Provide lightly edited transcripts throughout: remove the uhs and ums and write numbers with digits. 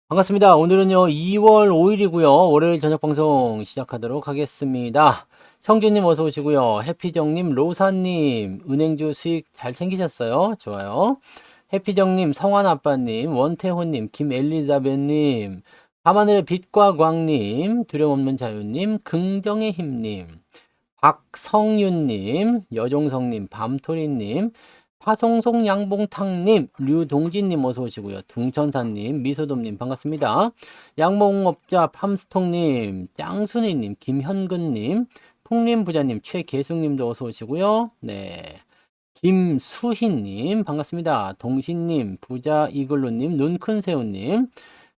반갑습니다. 오늘은요, 2월 5일이고요. 월요일 저녁 방송 시작하도록 하겠습니다. 형주님 어서 오시고요. 해피정님, 로사님, 은행주 수익 잘 챙기셨어요? 좋아요. 해피정님, 성환아빠님, 원태호님, 김엘리자벳님, 밤하늘의 빛과 광님, 두려움없는 자유님, 긍정의 힘님, 박성윤님, 여종성님, 밤토리님, 파송송 양봉탕님, 류동진님 어서 오시고요. 둥천사님, 미소돔님 반갑습니다. 양봉업자 팜스통님, 짱순이님, 김현근님, 풍림부자님, 최계숙님도 어서 오시고요. 네. 김수희님 반갑습니다. 동신님, 부자 이글루님, 눈큰새우님,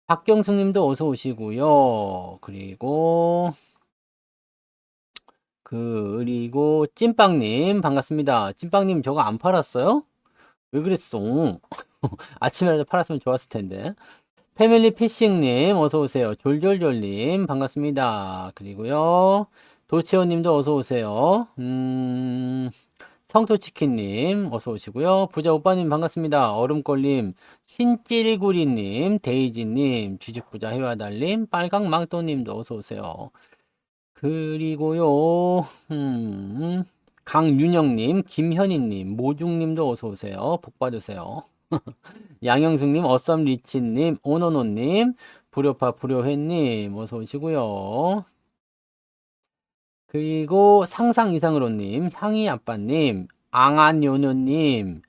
박경숙님도 어서 오시고요. 그리고 찐빵님 반갑습니다. 찐빵님 저거 안 팔았어요? 왜 그랬어? 아침이라도 팔았으면 좋았을 텐데. 패밀리 피싱님 어서 오세요. 졸졸졸님 반갑습니다. 그리고요 도치오님도 어서 오세요. 성토치킨님 어서 오시고요. 부자 오빠님 반갑습니다. 얼음골님, 신찌리구리님, 데이지님, 주식부자 해와달님, 빨강망토님도 어서 오세요. 그리고요, 강윤영님, 김현희님, 모중님도 어서오세요. 복 받으세요. 양영숙님, 어썸리치님, 오노노님, 불효파 불효회님, 어서오시고요. 그리고 상상 이상으로님, 향이아빠님, 앙안요노님,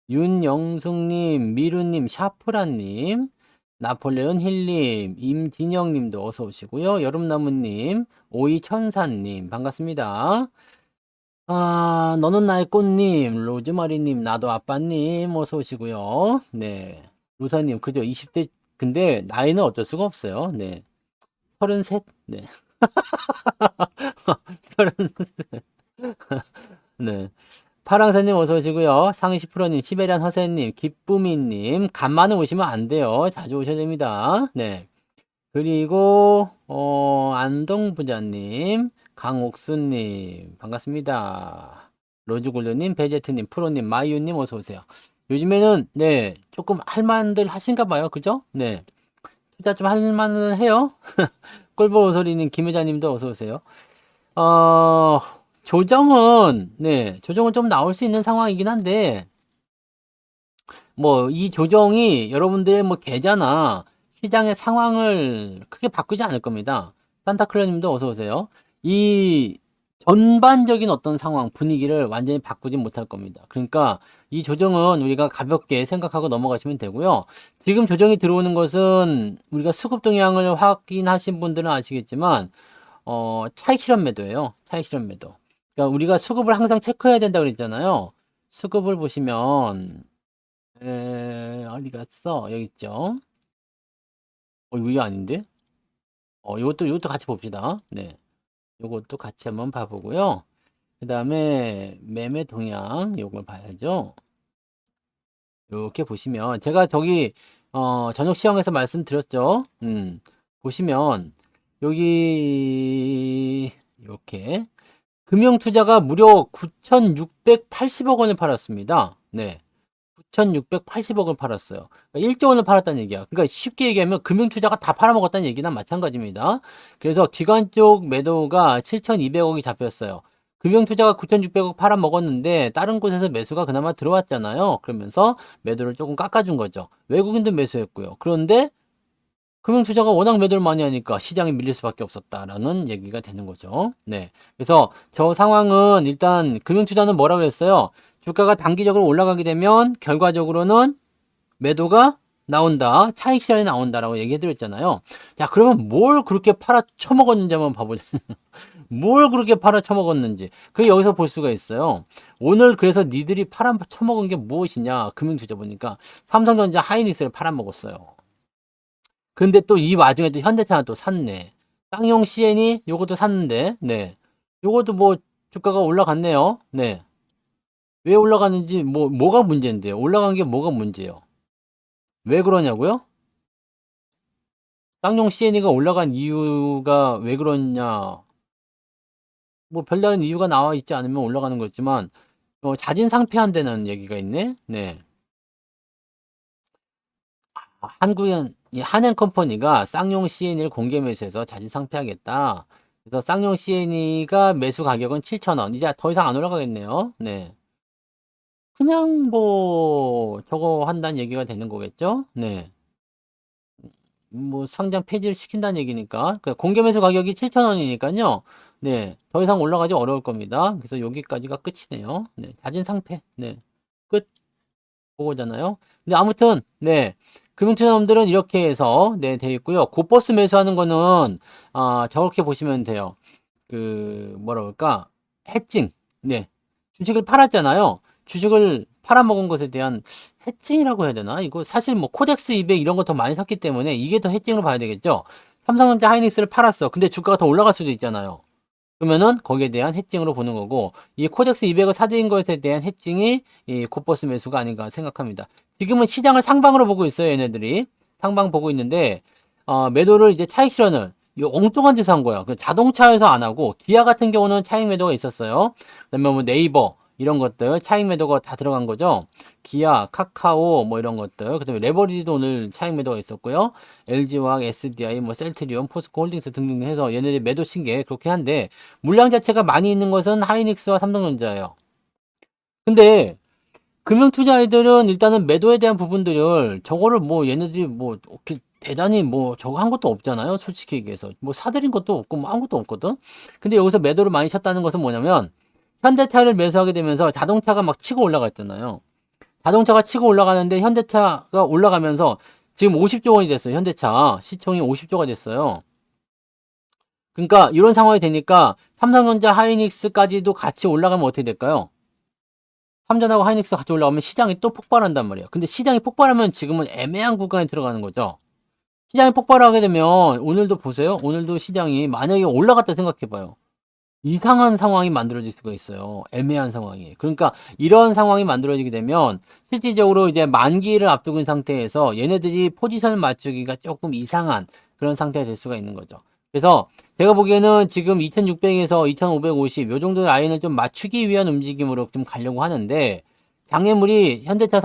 윤영숙님, 미루님, 샤프라님, 나폴레온 힐님, 임진영님도 어서 오시고요. 여름나무님, 오이천사님, 반갑습니다. 아, 너는 나의 꽃님, 로즈마리님, 나도 아빠님, 어서 오시고요. 네. 루사님, 그죠? 20대, 근데 나이는 어쩔 수가 없어요. 네. 33, 네. 33, 네. 파랑새님 어서 오시고요. 상희 10%님, 시베리안 허세님, 기쁨이님, 간만에 오시면 안 돼요. 자주 오셔야 됩니다. 네. 그리고 안동부자님, 강옥수님 반갑습니다. 로즈골드님, 베제트님, 프로님, 마이유님 어서 오세요. 요즘에는 네 조금 할만들 하신가 봐요, 그죠? 네 투자 좀 할만은 해요. 꼴보로소리님, 김회장님도 어서 오세요. 어 조정은 좀 나올 수 있는 상황이긴 한데 뭐 이 조정이 여러분들의 뭐 계좌나 시장의 상황을 크게 바꾸지 않을 겁니다. 산타클로님도 어서 오세요. 이 전반적인 어떤 상황, 분위기를 완전히 바꾸진 못할 겁니다. 그러니까 이 조정은 우리가 가볍게 생각하고 넘어가시면 되고요. 지금 조정이 들어오는 것은 우리가 수급 동향을 확인하신 분들은 아시겠지만 차익 실현 매도예요. 차익 실현 매도. 그러니까 우리가 수급을 항상 체크해야 된다 그랬잖아요. 수급을 보시면 어디 갔어? 여기 있죠. 이게 아닌데? 요것도 같이 봅시다. 네. 요것도 같이 한번 봐보고요. 그 다음에 매매 동향, 요걸 봐야죠. 이렇게 보시면, 제가 저기, 저녁 시황에서 말씀드렸죠. 보시면, 여기, 이렇게, 금융투자가 무려 9,680억 원을 팔았습니다. 네. 9,680억을 팔았어요. 그러니까 1조 원을 팔았다는 얘기야. 그러니까 쉽게 얘기하면 금융투자가 다 팔아먹었다는 얘기나 마찬가지입니다. 그래서 기관 쪽 매도가 7,200억이 잡혔어요. 금융투자가 9,600억 팔아먹었는데 다른 곳에서 매수가 그나마 들어왔잖아요. 그러면서 매도를 조금 깎아준 거죠. 외국인도 매수했고요. 그런데 금융투자가 워낙 매도를 많이 하니까 시장이 밀릴 수밖에 없었다라는 얘기가 되는 거죠. 네. 그래서 저 상황은 일단 금융투자는 뭐라 그랬어요? 주가가 단기적으로 올라가게 되면 결과적으로는 매도가 나온다. 차익 실현이 나온다라고 얘기해 드렸잖아요. 자, 그러면 뭘 그렇게 팔아 처먹었는지 한번 봐보자. 뭘 그렇게 팔아 처먹었는지. 그게 여기서 볼 수가 있어요. 오늘 그래서 니들이 팔아 처먹은 게 무엇이냐. 금융투자 보니까 삼성전자 하이닉스를 팔아먹었어요. 근데 또 이 와중에 또 현대차는 또 샀네. 쌍용 CN이 요것도 샀는데, 네. 요것도 뭐 주가가 올라갔네요. 네. 왜 올라갔는지, 뭐가 문제인데요? 올라간 게 뭐가 문제예요? 왜 그러냐고요? 쌍용 CN이가 올라간 이유가 왜 그러냐? 뭐 별다른 이유가 나와 있지 않으면 올라가는 거지만, 자진 상폐한다는 얘기가 있네? 네. 한국엔, 이 한행컴퍼니가 쌍용 CNE를 공개 매수해서 자진 상폐하겠다. 그래서 쌍용 CNE가 매수 가격은 7,000원. 이제 더 이상 안 올라가겠네요. 네. 그냥 뭐 저거 한다는 얘기가 되는 거겠죠? 네. 뭐 상장 폐지를 시킨다는 얘기니까. 그러니까 공개 매수 가격이 7,000원이니까요. 네. 더 이상 올라가기 어려울 겁니다. 그래서 여기까지가 끝이네요. 네. 자진 상폐. 네. 끝. 그거잖아요. 근데 아무튼 네. 금융투자자분들은 이렇게 해서 네, 돼 있고요. 곧버스 매수하는 거는 저렇게 보시면 돼요. 그 뭐라 그럴까? 해칭. 네. 주식을 팔았잖아요. 주식을 팔아먹은 것에 대한 해칭이라고 해야 되나? 이거 사실 뭐 코덱스 200 이런 거 더 많이 샀기 때문에 이게 더 해칭으로 봐야 되겠죠. 삼성전자 하이닉스를 팔았어. 근데 주가가 더 올라갈 수도 있잖아요. 그러면은 거기에 대한 해칭으로 보는 거고, 이 코덱스 200을 사들인 것에 대한 해칭이 이 곧버스 매수가 아닌가 생각합니다. 지금은 시장을 상방으로 보고 있어요, 얘네들이. 상방 보고 있는데 매도를 이제 차익 실현을 이 엉뚱한 데서 한 거야. 자동차에서 안 하고 기아 같은 경우는 차익 매도가 있었어요. 그다음에 뭐 네이버 이런 것들 차익 매도가 다 들어간 거죠. 기아, 카카오 뭐 이런 것들. 그다음에 레버리지도 오늘 차익 매도가 있었고요. LG화학, SDI, 뭐 셀트리온, 포스코 홀딩스 등등 해서 얘네들 매도 친 게 그렇게 한데 물량 자체가 많이 있는 것은 하이닉스와 삼성전자예요. 근데 금융투자자들은 일단은 매도에 대한 부분들을 저거를 뭐 얘네들이 뭐 대단히 뭐 저거 한 것도 없잖아요. 솔직히 얘기해서 뭐 사들인 것도 없고 뭐 아무것도 없거든. 근데 여기서 매도를 많이 쳤다는 것은 뭐냐면 현대차를 매수하게 되면서 자동차가 막 치고 올라갔잖아요. 자동차가 치고 올라가는데 현대차가 올라가면서 지금 50조 원이 됐어요. 현대차 시총이 50조가 됐어요. 그러니까 이런 상황이 되니까 삼성전자 하이닉스까지도 같이 올라가면 어떻게 될까요? 삼전하고 하이닉스 같이 올라가면 시장이 또 폭발한단 말이에요. 근데 시장이 폭발하면 지금은 애매한 구간에 들어가는 거죠. 시장이 폭발하게 되면 오늘도 보세요. 오늘도 시장이 만약에 올라갔다 생각해봐요. 이상한 상황이 만들어질 수가 있어요. 애매한 상황이. 그러니까 이런 상황이 만들어지게 되면 실질적으로 이제 만기를 앞두고 있는 상태에서 얘네들이 포지션을 맞추기가 조금 이상한 그런 상태가 될 수가 있는 거죠. 그래서 제가 보기에는 지금 2600에서 2550 요 정도 라인을 좀 맞추기 위한 움직임으로 좀 가려고 하는데 장애물이 현대차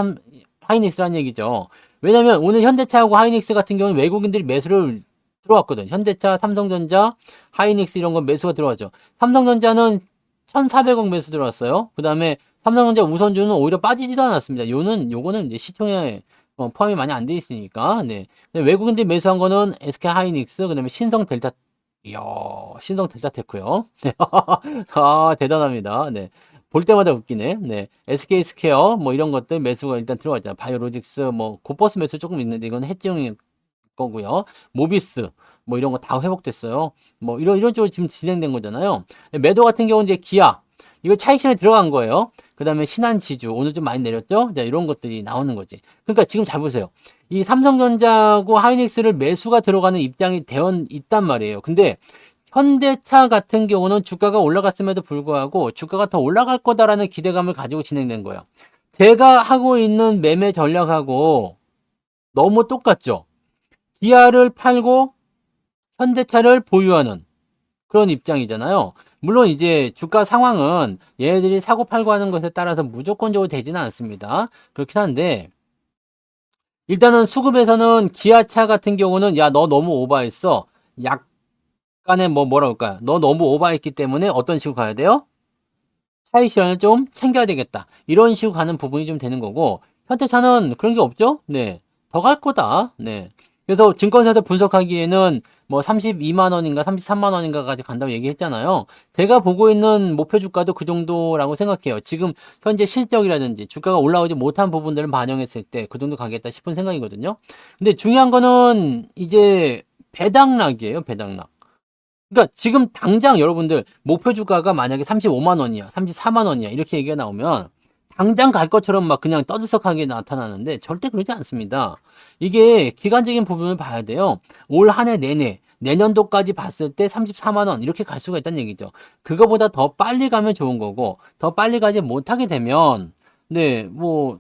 하이닉스라는 얘기죠. 왜냐면 오늘 현대차하고 하이닉스 같은 경우는 외국인들이 매수를 들어왔거든. 현대차, 삼성전자, 하이닉스 이런 건 매수가 들어왔죠. 삼성전자는 1,400억 매수 들어왔어요. 그 다음에 삼성전자 우선주는 오히려 빠지지도 않았습니다. 요거는 이제 시총에 포함이 많이 안 돼 있으니까. 네. 외국인들이 매수한 거는 SK 하이닉스, 그 다음에 신성 델타, 이야, 신성 델타테크요. 네. 대단합니다. 네. 볼 때마다 웃기네. 네. SK 스퀘어, 뭐 이런 것들 매수가 일단 들어왔잖아. 바이오로직스, 뭐, 곧버스 매수 조금 있는데 이건 해지용 거고요. 모비스 뭐 이런 거 다 회복됐어요. 뭐 이런 쪽으로 지금 진행된 거잖아요. 매도 같은 경우는 이제 기아 이거 차익 실현에 들어간 거예요. 그다음에 신한지주 오늘 좀 많이 내렸죠. 자, 이런 것들이 나오는 거지. 그러니까 지금 잘 보세요. 이 삼성전자고 하이닉스를 매수가 들어가는 입장이 되어 있단 말이에요. 근데 현대차 같은 경우는 주가가 올라갔음에도 불구하고 주가가 더 올라갈 거다라는 기대감을 가지고 진행된 거예요. 제가 하고 있는 매매 전략하고 너무 똑같죠. 기아를 팔고 현대차를 보유하는 그런 입장이잖아요. 물론 이제 주가 상황은 얘네들이 사고 팔고 하는 것에 따라서 무조건적으로 되지는 않습니다. 그렇긴 한데 일단은 수급에서는 기아차 같은 경우는 야, 너 너무 오버했어. 약간의 뭐라 그럴까요? 너 너무 오버했기 때문에 어떤 식으로 가야 돼요? 차익 실현을 좀 챙겨야 되겠다. 이런 식으로 가는 부분이 좀 되는 거고 현대차는 그런 게 없죠? 네. 더 갈 거다. 네. 그래서 증권사에서 분석하기에는 뭐 32만 원인가 33만 원인가까지 간다고 얘기했잖아요. 제가 보고 있는 목표 주가도 그 정도라고 생각해요. 지금 현재 실적이라든지 주가가 올라오지 못한 부분들을 반영했을 때 그 정도 가겠다 싶은 생각이거든요. 근데 중요한 거는 이제 배당락이에요. 배당락. 그러니까 지금 당장 여러분들 목표 주가가 만약에 35만 원이야, 34만 원이야 이렇게 얘기가 나오면 당장 갈 것처럼 막 그냥 떠들썩하게 나타나는데 절대 그러지 않습니다. 이게 기간적인 부분을 봐야 돼요. 올 한 해 내내 내년도까지 봤을 때 34만 원 이렇게 갈 수가 있다는 얘기죠. 그거보다 더 빨리 가면 좋은 거고 더 빨리 가지 못하게 되면 네, 뭐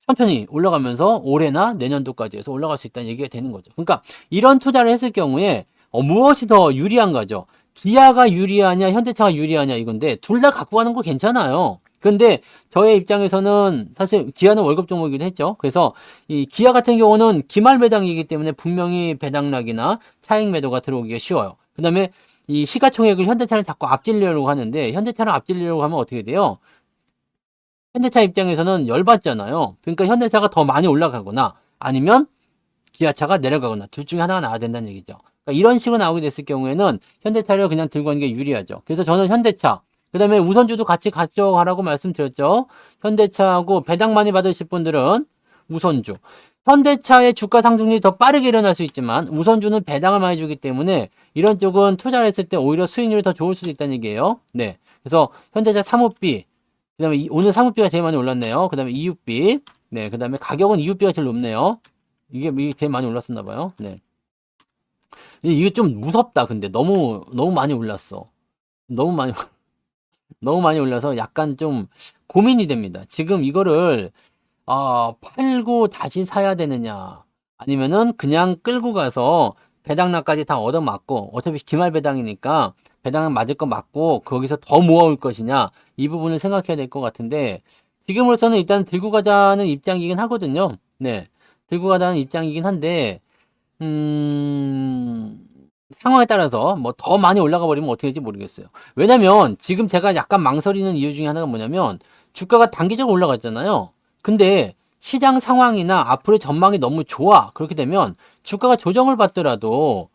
천천히 올라가면서 올해나 내년도까지 해서 올라갈 수 있다는 얘기가 되는 거죠. 그러니까 이런 투자를 했을 경우에 무엇이 더 유리한 거죠? 기아가 유리하냐 현대차가 유리하냐 이건데 둘 다 갖고 가는 거 괜찮아요. 그런데 저의 입장에서는 사실 기아는 월급 종목이기도 했죠. 그래서 이 기아 같은 경우는 기말 배당이기 때문에 분명히 배당락이나 차익 매도가 들어오기가 쉬워요. 그 다음에 이 시가총액을 현대차를 자꾸 앞질려고 하는데 현대차를 앞질려고 하면 어떻게 돼요? 현대차 입장에서는 열받잖아요. 그러니까 현대차가 더 많이 올라가거나 아니면 기아차가 내려가거나 둘 중에 하나가 나와야 된다는 얘기죠. 그러니까 이런 식으로 나오게 됐을 경우에는 현대차를 그냥 들고 가는 게 유리하죠. 그래서 저는 현대차, 그 다음에 우선주도 같이 가져가라고 말씀드렸죠. 현대차하고 배당 많이 받으실 분들은 우선주. 현대차의 주가 상승률이 더 빠르게 일어날 수 있지만 우선주는 배당을 많이 주기 때문에 이런 쪽은 투자를 했을 때 오히려 수익률이 더 좋을 수도 있다는 얘기예요. 네. 그래서 현대차 사모비, 그 다음에 오늘 사모비가 제일 많이 올랐네요. 그 다음에 이웃비, 네. 그 다음에 가격은 이웃비가 제일 높네요. 이게 제일 많이 올랐었나 봐요. 네. 이게 좀 무섭다. 근데 너무 많이 올랐어. 너무 많이 너무 많이 올라서 약간 좀 고민이 됩니다. 지금 이거를 팔고 다시 사야 되느냐? 아니면은 그냥 끌고 가서 배당락까지 다 얻어맞고 어차피 기말 배당이니까 배당은 맞을 거 맞고 거기서 더 모아올 것이냐? 이 부분을 생각해야 될 것 같은데 지금으로서는 일단 들고 가자는 입장이긴 하거든요. 네. 들고 가자는 입장이긴 한데 상황에 따라서 뭐 더 많이 올라가 버리면 어떻게 될지 모르겠어요. 왜냐면 지금 제가 약간 망설이는 이유 중에 하나가 뭐냐면 주가가 단기적으로 올라갔잖아요. 근데 시장 상황이나 앞으로의 전망이 너무 좋아. 그렇게 되면 주가가 조정을 받더라도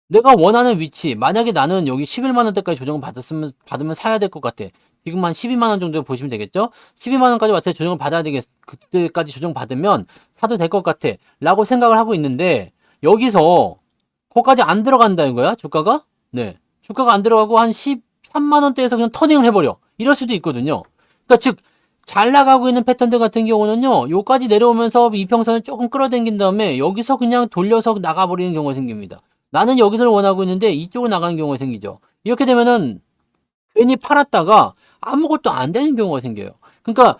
내가 원하는 위치, 만약에 나는 여기 11만 원대까지 조정을 받으면 사야 될 것 같아. 지금 한 12만 원 정도 보시면 되겠죠? 12만 원까지 왔을 때 조정을 받아야 되겠, 그때까지 조정 받으면 사도 될 것 같아. 라고 생각을 하고 있는데, 여기서, 거기까지 안 들어간다는 거야, 주가가? 네. 주가가 안 들어가고 한 13만 원대에서 그냥 터닝을 해버려. 이럴 수도 있거든요. 그러니까 즉, 잘 나가고 있는 패턴들 같은 경우는요, 요까지 내려오면서 이평선을 조금 끌어당긴 다음에 여기서 그냥 돌려서 나가버리는 경우가 생깁니다. 나는 여기서 원하고 있는데 이쪽으로 나가는 경우가 생기죠. 이렇게 되면은 괜히 팔았다가 아무것도 안 되는 경우가 생겨요. 그러니까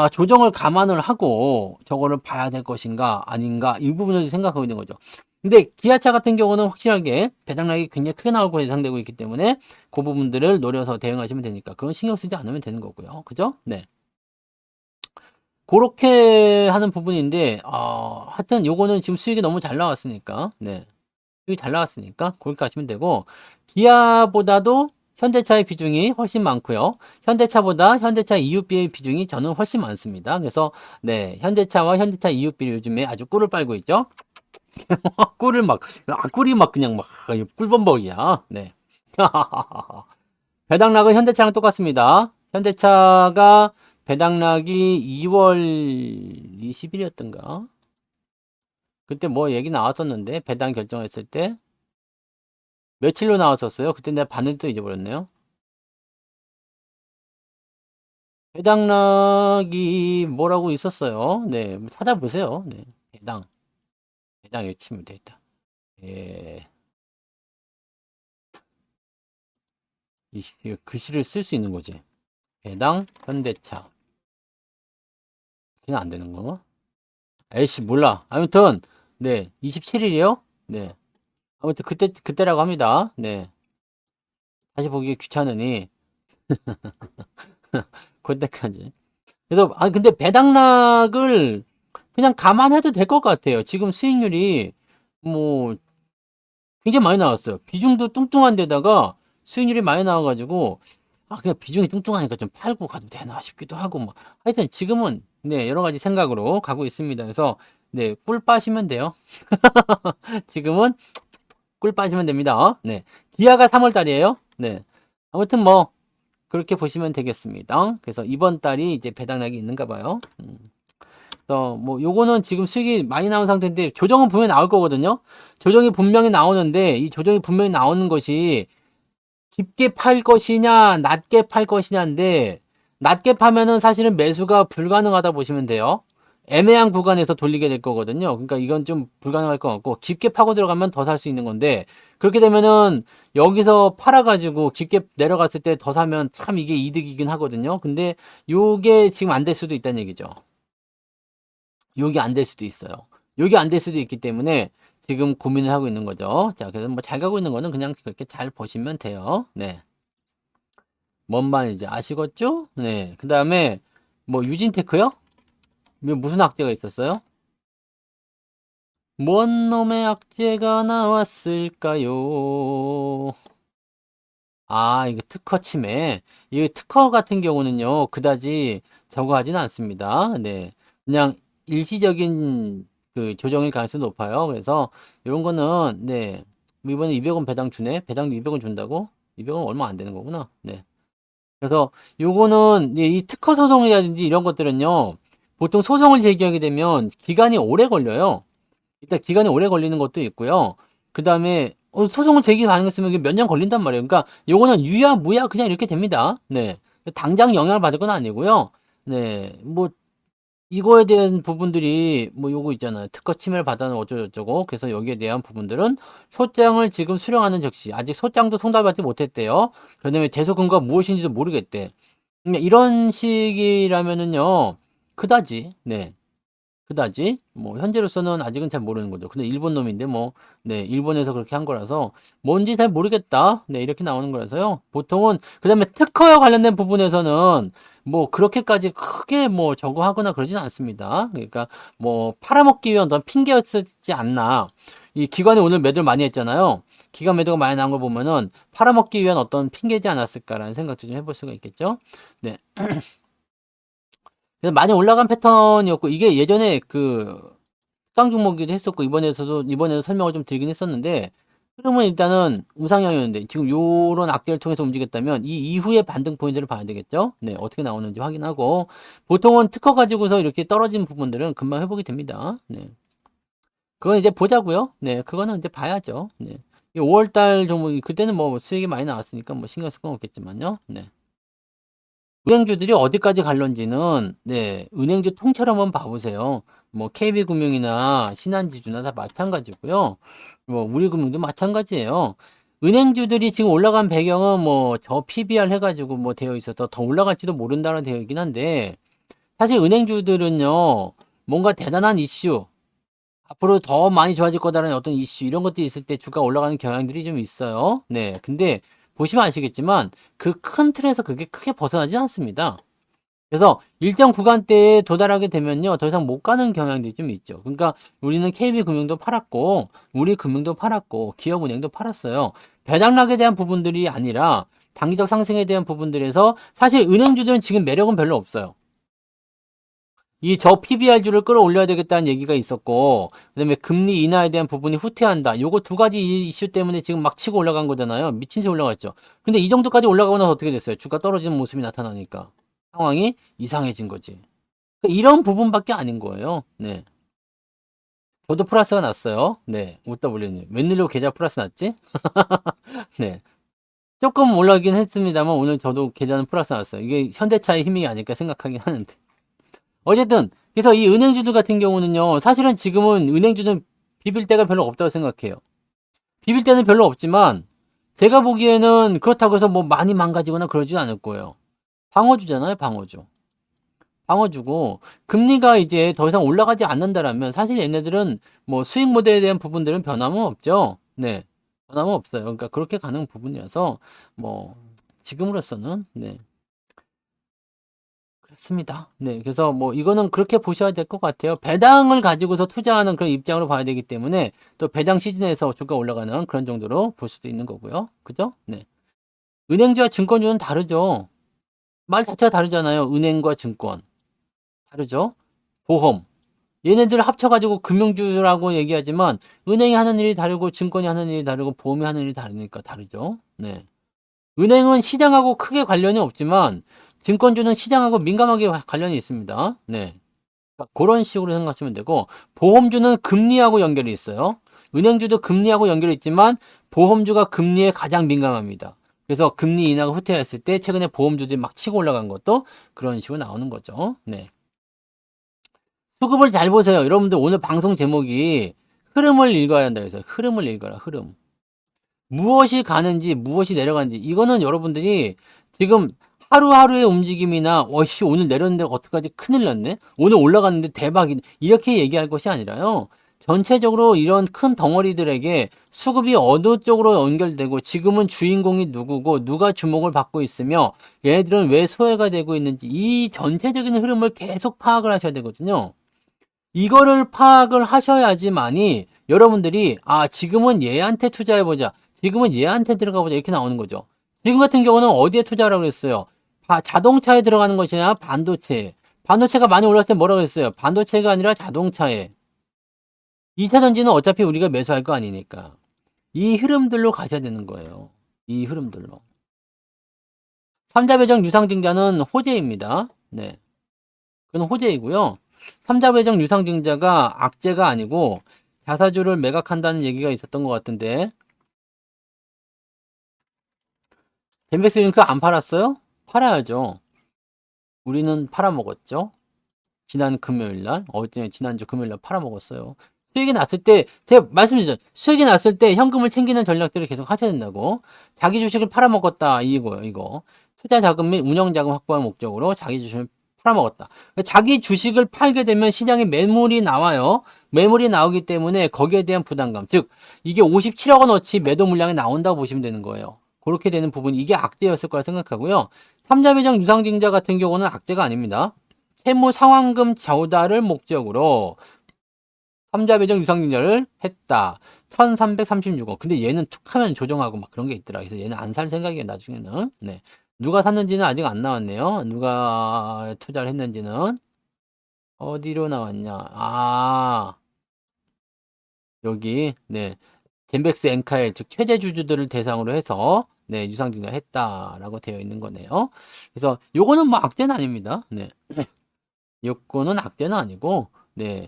조정을 감안을 하고 저거를 봐야 될 것인가 아닌가 이 부분을 생각하고 있는 거죠. 근데 기아차 같은 경우는 확실하게 배당락이 굉장히 크게 나올 거 예상되고 있기 때문에 그 부분들을 노려서 대응하시면 되니까 그건 신경 쓰지 않으면 되는 거고요. 그죠? 네. 그렇게 하는 부분인데 하여튼 요거는 지금 수익이 너무 잘 나왔으니까 네. 수익이 잘 나왔으니까 그렇게 하시면 되고 기아보다도 현대차의 비중이 훨씬 많고요. 현대차보다 현대차 EUB의 비중이 저는 훨씬 많습니다. 그래서 네, 현대차와 현대차 EUB를 요즘에 아주 꿀을 빨고 있죠. 꿀을 막 꿀이 막 그냥 막 꿀범벅이야. 네. 배당락은 현대차랑 똑같습니다. 현대차가 배당락이 2월 20일이었던가? 그때 뭐 얘기 나왔었는데 배당 결정했을 때 며칠로 나왔었어요. 그때 내가 봤는데 또 잊어버렸네요. 배당락이 뭐라고 있었어요. 네, 찾아보세요. 네, 배당 외치면 되겠다. 예, 이 글씨를 쓸 수 있는 거지. 배당 현대차. 그냥 안 되는 거? 에이씨 몰라. 아무튼 네, 27일이요. 네, 아무튼 그때라고 합니다. 네, 다시 보기 귀찮으니 그때까지. 그래서 근데 배당락을 그냥 감안해도 될 것 같아요. 지금 수익률이 뭐 굉장히 많이 나왔어요. 비중도 뚱뚱한 데다가 수익률이 많이 나와가지고 그냥 비중이 뚱뚱하니까 좀 팔고 가도 되나 싶기도 하고 뭐 하여튼 지금은 네 여러 가지 생각으로 가고 있습니다. 그래서 네 꿀 빠시면 돼요. 지금은 꿀 빠시면 됩니다. 네 기아가 3월 달이에요. 네 아무튼 뭐 그렇게 보시면 되겠습니다. 그래서 이번 달이 이제 배당락이 있는가 봐요. 뭐 요거는 지금 수익이 많이 나온 상태인데 조정은 분명히 나올 거거든요. 조정이 분명히 나오는데 이 조정이 분명히 나오는 것이 깊게 팔 것이냐 낮게 팔 것이냐인데 낮게 파면은 사실은 매수가 불가능하다 보시면 돼요. 애매한 구간에서 돌리게 될 거거든요. 그러니까 이건 좀 불가능할 것 같고 깊게 파고 들어가면 더 살 수 있는 건데 그렇게 되면은 여기서 팔아가지고 깊게 내려갔을 때 더 사면 참 이게 이득이긴 하거든요. 근데 요게 지금 안 될 수도 있다는 얘기죠. 요게 안 될 수도 있어요. 요게 안 될 수도 있기 때문에 지금 고민을 하고 있는 거죠. 자, 그래서 뭐 잘 가고 있는 거는 그냥 그렇게 잘 보시면 돼요. 네. 뭔 말인지 아시겠죠? 네. 그 다음에 뭐 유진테크요? 무슨 악재가 있었어요? 뭔 놈의 악재가 나왔을까요? 아, 이거 특허 침해. 이 특허 같은 경우는요, 그다지 저거 하진 않습니다. 네. 그냥 일시적인 그 조정일 가능성이 높아요. 그래서 이런 거는, 네. 뭐 이번에 200원 배당 주네? 배당도 200원 준다고? 200원 얼마 안 되는 거구나. 네. 그래서 요거는, 이 특허 소송이라든지 이런 것들은요, 보통 소송을 제기하게 되면 기간이 오래 걸려요. 일단 기간이 오래 걸리는 것도 있고요. 그 다음에 소송을 제기 가능했으면 몇 년 걸린단 말이에요. 그러니까 요거는 유야 무야 그냥 이렇게 됩니다. 네. 당장 영향을 받을 건 아니고요. 네. 뭐 이거에 대한 부분들이 뭐 요거 있잖아요. 특허 침해를 받아는 어쩌고저쩌고. 그래서 여기에 대한 부분들은 소장을 지금 수령하는 즉시 아직 소장도 송달받지 못했대요. 그다음에 대소 근거가 무엇인지도 모르겠대. 그러니까 이런 식이라면은요. 그다지. 네. 그다지 뭐 현재로서는 아직은 잘 모르는 거죠. 근데 일본 놈인데 뭐 네, 일본에서 그렇게 한 거라서 뭔지 잘 모르겠다. 네, 이렇게 나오는 거라서요. 보통은 그다음에 특허와 관련된 부분에서는 뭐 그렇게까지 크게 뭐 저거 하거나 그러지는 않습니다. 그러니까 뭐 팔아먹기 위한 어떤 핑계였지 않나. 이 기관이 오늘 매도를 많이 했잖아요. 기관 매도가 많이 나온 걸 보면은 팔아먹기 위한 어떤 핑계지 않았을까라는 생각도 좀 해볼 수가 있겠죠. 네. 그래서 많이 올라간 패턴이었고 이게 예전에 그 특강 종목이기도 했었고 이번에도 설명을 좀 드리긴 했었는데 흐름은 일단은 우상향이었는데 지금 요런 악재를 통해서 움직였다면 이 이후의 반등 포인트를 봐야 되겠죠. 네, 어떻게 나오는지 확인하고 보통은 특허 가지고서 이렇게 떨어진 부분들은 금방 회복이 됩니다. 네, 그건 이제 보자고요. 네, 그거는 이제 봐야죠. 네, 5월달 종목이 그때는 뭐 수익이 많이 나왔으니까 뭐 신경 쓸 건 없겠지만요. 네. 은행주들이 어디까지 갈런지는 네, 은행주 통째로 한번 봐보세요. 뭐 KB금융이나 신한지주나 다 마찬가지고요. 뭐 우리금융도 마찬가지예요. 은행주들이 지금 올라간 배경은 뭐 저 PBR 해가지고 뭐 되어 있어서 더 올라갈지도 모른다는 되어 있긴 한데 사실 은행주들은요 뭔가 대단한 이슈 앞으로 더 많이 좋아질 거다라는 어떤 이슈 이런 것들이 있을 때 주가 올라가는 경향들이 좀 있어요. 네, 근데 보시면 아시겠지만 그 큰 틀에서 그게 크게 벗어나지 않습니다. 그래서 일정 구간대에 도달하게 되면요 더 이상 못 가는 경향들이 좀 있죠. 그러니까 우리는 KB금융도 팔았고 우리금융도 팔았고 기업은행도 팔았어요. 배당락에 대한 부분들이 아니라 단기적 상승에 대한 부분들에서 사실 은행주들은 지금 매력은 별로 없어요. 이 저 PBR주를 끌어올려야 되겠다는 얘기가 있었고 그다음에 금리 인하에 대한 부분이 후퇴한다. 요거 두 가지 이슈 때문에 지금 막 치고 올라간 거잖아요. 미친 듯이 올라갔죠. 근데 이 정도까지 올라가고 나서 어떻게 됐어요? 주가 떨어지는 모습이 나타나니까 상황이 이상해진 거지. 그러니까 이런 부분밖에 아닌 거예요. 네. 저도 플러스가 났어요. 네. 웃다 불리님. 웬일로 계좌 플러스 났지? 네. 조금 올라가긴 했습니다만 오늘 저도 계좌는 플러스 났어요. 이게 현대차의 힘이 아닐까 생각하긴 하는데. 어쨌든 그래서 이 은행주들 같은 경우는요. 사실은 지금은 은행주는 비빌 데가 별로 없다고 생각해요. 비빌 데는 별로 없지만 제가 보기에는 그렇다고 해서 뭐 많이 망가지거나 그러지는 않을 거예요. 방어주잖아요, 방어주. 방어주고 금리가 이제 더 이상 올라가지 않는다라면 사실 얘네들은 뭐 수익 모델에 대한 부분들은 변함은 없죠. 네. 변함은 없어요. 그러니까 그렇게 가는 부분이라서 뭐 지금으로서는 네. 그렇습니다. 네. 그래서 뭐 이거는 그렇게 보셔야 될 것 같아요. 배당을 가지고서 투자하는 그런 입장으로 봐야 되기 때문에 또 배당 시즌에서 주가 올라가는 그런 정도로 볼 수도 있는 거고요. 그죠? 네. 은행주와 증권주는 다르죠. 말 자체가 다르잖아요. 은행과 증권. 다르죠? 보험. 얘네들 합쳐가지고 금융주라고 얘기하지만 은행이 하는 일이 다르고 증권이 하는 일이 다르고 보험이 하는 일이 다르니까 다르죠. 네. 은행은 시장하고 크게 관련이 없지만 증권주는 시장하고 민감하게 관련이 있습니다. 네. 그런 식으로 생각하시면 되고 보험주는 금리하고 연결이 있어요. 은행주도 금리하고 연결이 있지만 보험주가 금리에 가장 민감합니다. 그래서 금리 인하가 후퇴했을 때 최근에 보험주들이 막 치고 올라간 것도 그런 식으로 나오는 거죠. 네. 수급을 잘 보세요. 여러분들 오늘 방송 제목이 흐름을 읽어야 한다 해서 흐름을 읽어라. 흐름. 무엇이 가는지 무엇이 내려가는지 이거는 여러분들이 지금 하루하루의 움직임이나 어씨 오늘 내렸는데 어떡하지 큰일 났네 오늘 올라갔는데 대박이네 이렇게 얘기할 것이 아니라요 전체적으로 이런 큰 덩어리들에게 수급이 어느 쪽으로 연결되고 지금은 주인공이 누구고 누가 주목을 받고 있으며 얘네들은 왜 소외가 되고 있는지 이 전체적인 흐름을 계속 파악을 하셔야 되거든요. 이거를 파악을 하셔야지만이 여러분들이 지금은 얘한테 투자해보자. 지금은 얘한테 들어가보자. 이렇게 나오는 거죠. 지금 같은 경우는 어디에 투자하라고 그랬어요? 자동차에 들어가는 것이냐 반도체. 반도체가 많이 올랐을 때 뭐라고 했어요? 반도체가 아니라 자동차에. 2차 전지는 어차피 우리가 매수할 거 아니니까. 이 흐름들로 가셔야 되는 거예요. 이 흐름들로. 3자 배정 유상증자는 호재입니다. 네. 그건 호재이고요. 3자 배정 유상증자가 악재가 아니고 자사주를 매각한다는 얘기가 있었던 것 같은데 젠백스 링크 안 팔았어요? 팔아야죠. 우리는 팔아먹었죠. 지난 금요일날 지난주 금요일날 팔아먹었어요. 수익이 났을 때 제가 말씀드렸죠. 수익이 났을 때 현금을 챙기는 전략들을 계속 하셔야 된다고. 자기 주식을 팔아먹었다 이거 투자 자금 및 운영 자금 확보할 목적으로 자기 주식을 팔아먹었다. 자기 주식을 팔게 되면 시장에 매물이 나와요. 매물이 나오기 때문에 거기에 대한 부담감, 즉 이게 57억 원어치 매도 물량이 나온다고 보시면 되는 거예요. 그렇게 되는 부분이 이게 악재였을 거라 생각하고요. 3자 배정 유상증자 같은 경우는 악재가 아닙니다. 채무 상환금 조달을 목적으로 3자 배정 유상증자를 했다. 1336억. 근데 얘는 툭하면 조정하고 막 그런 게 있더라. 그래서 얘는 안 살 생각이에요, 나중에는. 네. 누가 샀는지는 아직 안 나왔네요. 누가 투자를 했는지는. 어디로 나왔냐. 여기, 네. 젠백스 엔카엘, 즉, 최대 주주들을 대상으로 해서, 네, 유상증자 했다라고 되어 있는 거네요. 그래서 요거는 뭐 악재는 아닙니다. 네. 요거는 악재는 아니고, 네.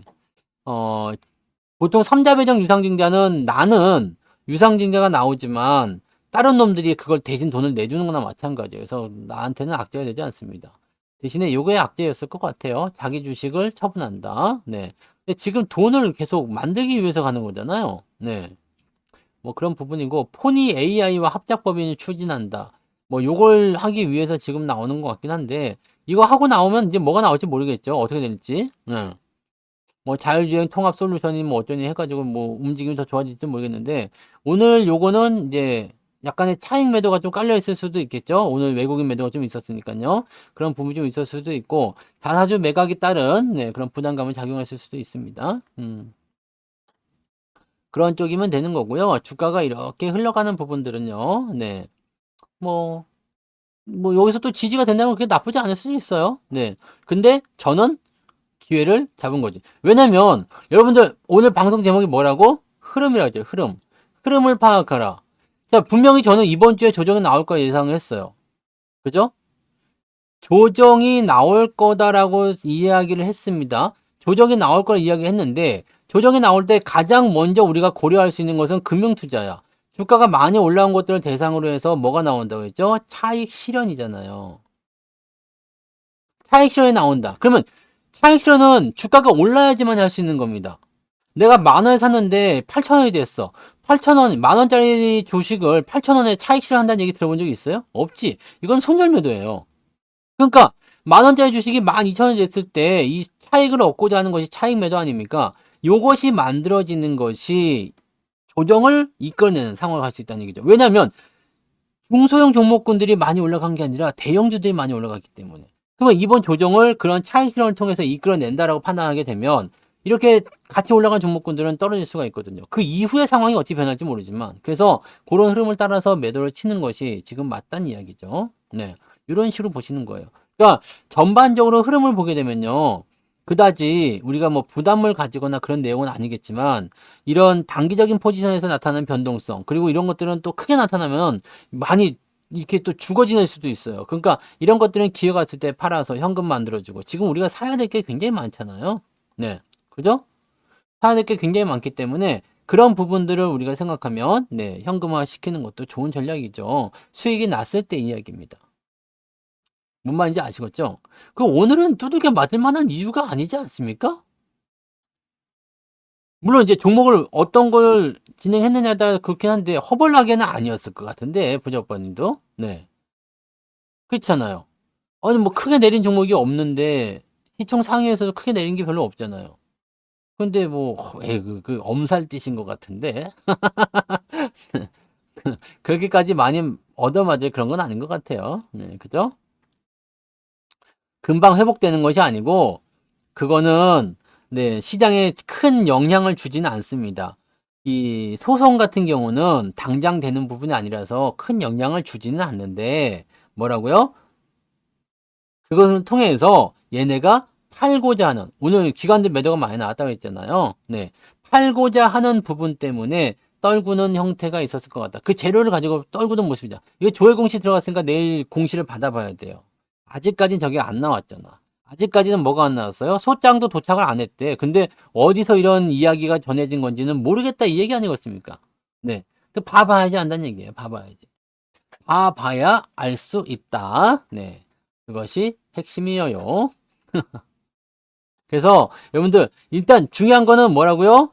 보통 3자 배정 유상증자는 나는 유상증자가 나오지만 다른 놈들이 그걸 대신 돈을 내주는 거나 마찬가지예요. 그래서 나한테는 악재가 되지 않습니다. 대신에 요게 악재였을 것 같아요. 자기 주식을 처분한다. 네. 근데 지금 돈을 계속 만들기 위해서 가는 거잖아요. 네. 뭐 그런 부분이고 포니 AI와 합작법인을 추진한다. 뭐 요걸 하기 위해서 지금 나오는 것 같긴 한데 이거 하고 나오면 이제 뭐가 나올지 모르겠죠. 어떻게 될지. 네. 뭐 자율주행 통합 솔루션이 뭐 어쩌니 해가지고 뭐 움직임이 더 좋아질지 모르겠는데 오늘 요거는 이제 약간의 차익 매도가 좀 깔려 있을 수도 있겠죠. 오늘 외국인 매도가 좀 있었으니까요. 그런 부분이 좀 있을 수도 있고 자사주 매각에 따른 그런 부담감을 작용했을 수도 있습니다. 그런 쪽이면 되는 거고요. 주가가 이렇게 흘러가는 부분들은요. 네. 뭐 여기서 또 지지가 된다면 그게 나쁘지 않을 수도 있어요. 네. 근데 저는 기회를 잡은 거지. 왜냐면 여러분들 오늘 방송 제목이 뭐라고? 흐름이라고 했죠. 흐름. 흐름을 파악하라. 자, 분명히 저는 이번 주에 조정이 나올 거 예상을 했어요. 그죠? 조정이 나올 거다라고 이야기를 했습니다. 조정이 나올 거라 이야기를 했는데 조정이 나올 때 가장 먼저 우리가 고려할 수 있는 것은 금융투자야. 주가가 많이 올라온 것들을 대상으로 해서 뭐가 나온다고 했죠? 차익 실현이잖아요. 차익 실현이 나온다. 그러면 차익 실현은 주가가 올라야지만 할 수 있는 겁니다. 내가 10,000원에 샀는데 8,000원이 됐어. 8,000원, 10,000원짜리 주식을 8,000원에 차익 실현한다는 얘기 들어본 적 있어요? 없지. 이건 손절매도예요. 그러니까 10,000원짜리 주식이 12,000원이 됐을 때 이 차익을 얻고자 하는 것이 차익 매도 아닙니까? 요것이 만들어지는 것이 조정을 이끌어내는 상황을 갈 수 있다는 얘기죠. 왜냐하면 중소형 종목군들이 많이 올라간 게 아니라 대형주들이 많이 올라갔기 때문에. 그러면 이번 조정을 그런 차익 실현을 통해서 이끌어낸다라고 판단하게 되면 이렇게 같이 올라간 종목군들은 떨어질 수가 있거든요. 그 이후의 상황이 어떻게 변할지 모르지만 그래서 그런 흐름을 따라서 매도를 치는 것이 지금 맞다는 이야기죠. 네, 이런 식으로 보시는 거예요. 그러니까 전반적으로 흐름을 보게 되면요. 그다지 우리가 뭐 부담을 가지거나 그런 내용은 아니겠지만 이런 단기적인 포지션에서 나타나는 변동성 그리고 이런 것들은 또 크게 나타나면 많이 이렇게 또 죽어 지낼 수도 있어요. 그러니까 이런 것들은 기회가 있을 때 팔아서 현금 만들어주고 지금 우리가 사야 될 게 굉장히 많잖아요. 네. 그죠? 사야 될 게 굉장히 많기 때문에 그런 부분들을 우리가 생각하면 현금화 시키는 것도 좋은 전략이죠. 수익이 났을 때 이야기입니다. 뭔 말인지 아시겠죠? 그 오늘은 두들겨 맞을 만한 이유가 아니지 않습니까? 물론 이제 종목을 어떤 걸 진행했느냐에 따라 그렇긴 한데 허벌나게는 아니었을 것 같은데 부적번님도 네 그렇잖아요. 아니 뭐 크게 내린 종목이 없는데 시총 상위에서도 크게 내린 게 별로 없잖아요. 근데 뭐, 그 엄살띠신 것 같은데. 그렇게까지 많이 얻어맞을 그런 건 아닌 것 같아요. 네, 그죠? 금방 회복되는 것이 아니고, 그거는, 네, 시장에 큰 영향을 주지는 않습니다. 이 소송 같은 경우는 당장 되는 부분이 아니라서 큰 영향을 주지는 않는데, 뭐라고요? 그것을 통해서 얘네가 팔고자 하는, 오늘 기관들 매도가 많이 나왔다고 했잖아요. 네. 팔고자 하는 부분 때문에 떨구는 형태가 있었을 것 같다. 그 재료를 가지고 떨구는 모습이다. 이거 조회 공시 들어갔으니까 내일 공시를 받아봐야 돼요. 아직까지는 저게 안 나왔잖아. 아직까지는 뭐가 안 나왔어요? 소장도 도착을 안 했대. 근데 어디서 이런 이야기가 전해진 건지는 모르겠다 이 얘기 아니겠습니까? 네. 그 봐봐야지 안다는 얘기예요. 봐봐야지. 봐봐야 알 수 있다. 네. 그것이 핵심이에요. 그래서 여러분들 일단 중요한 거는 뭐라고요?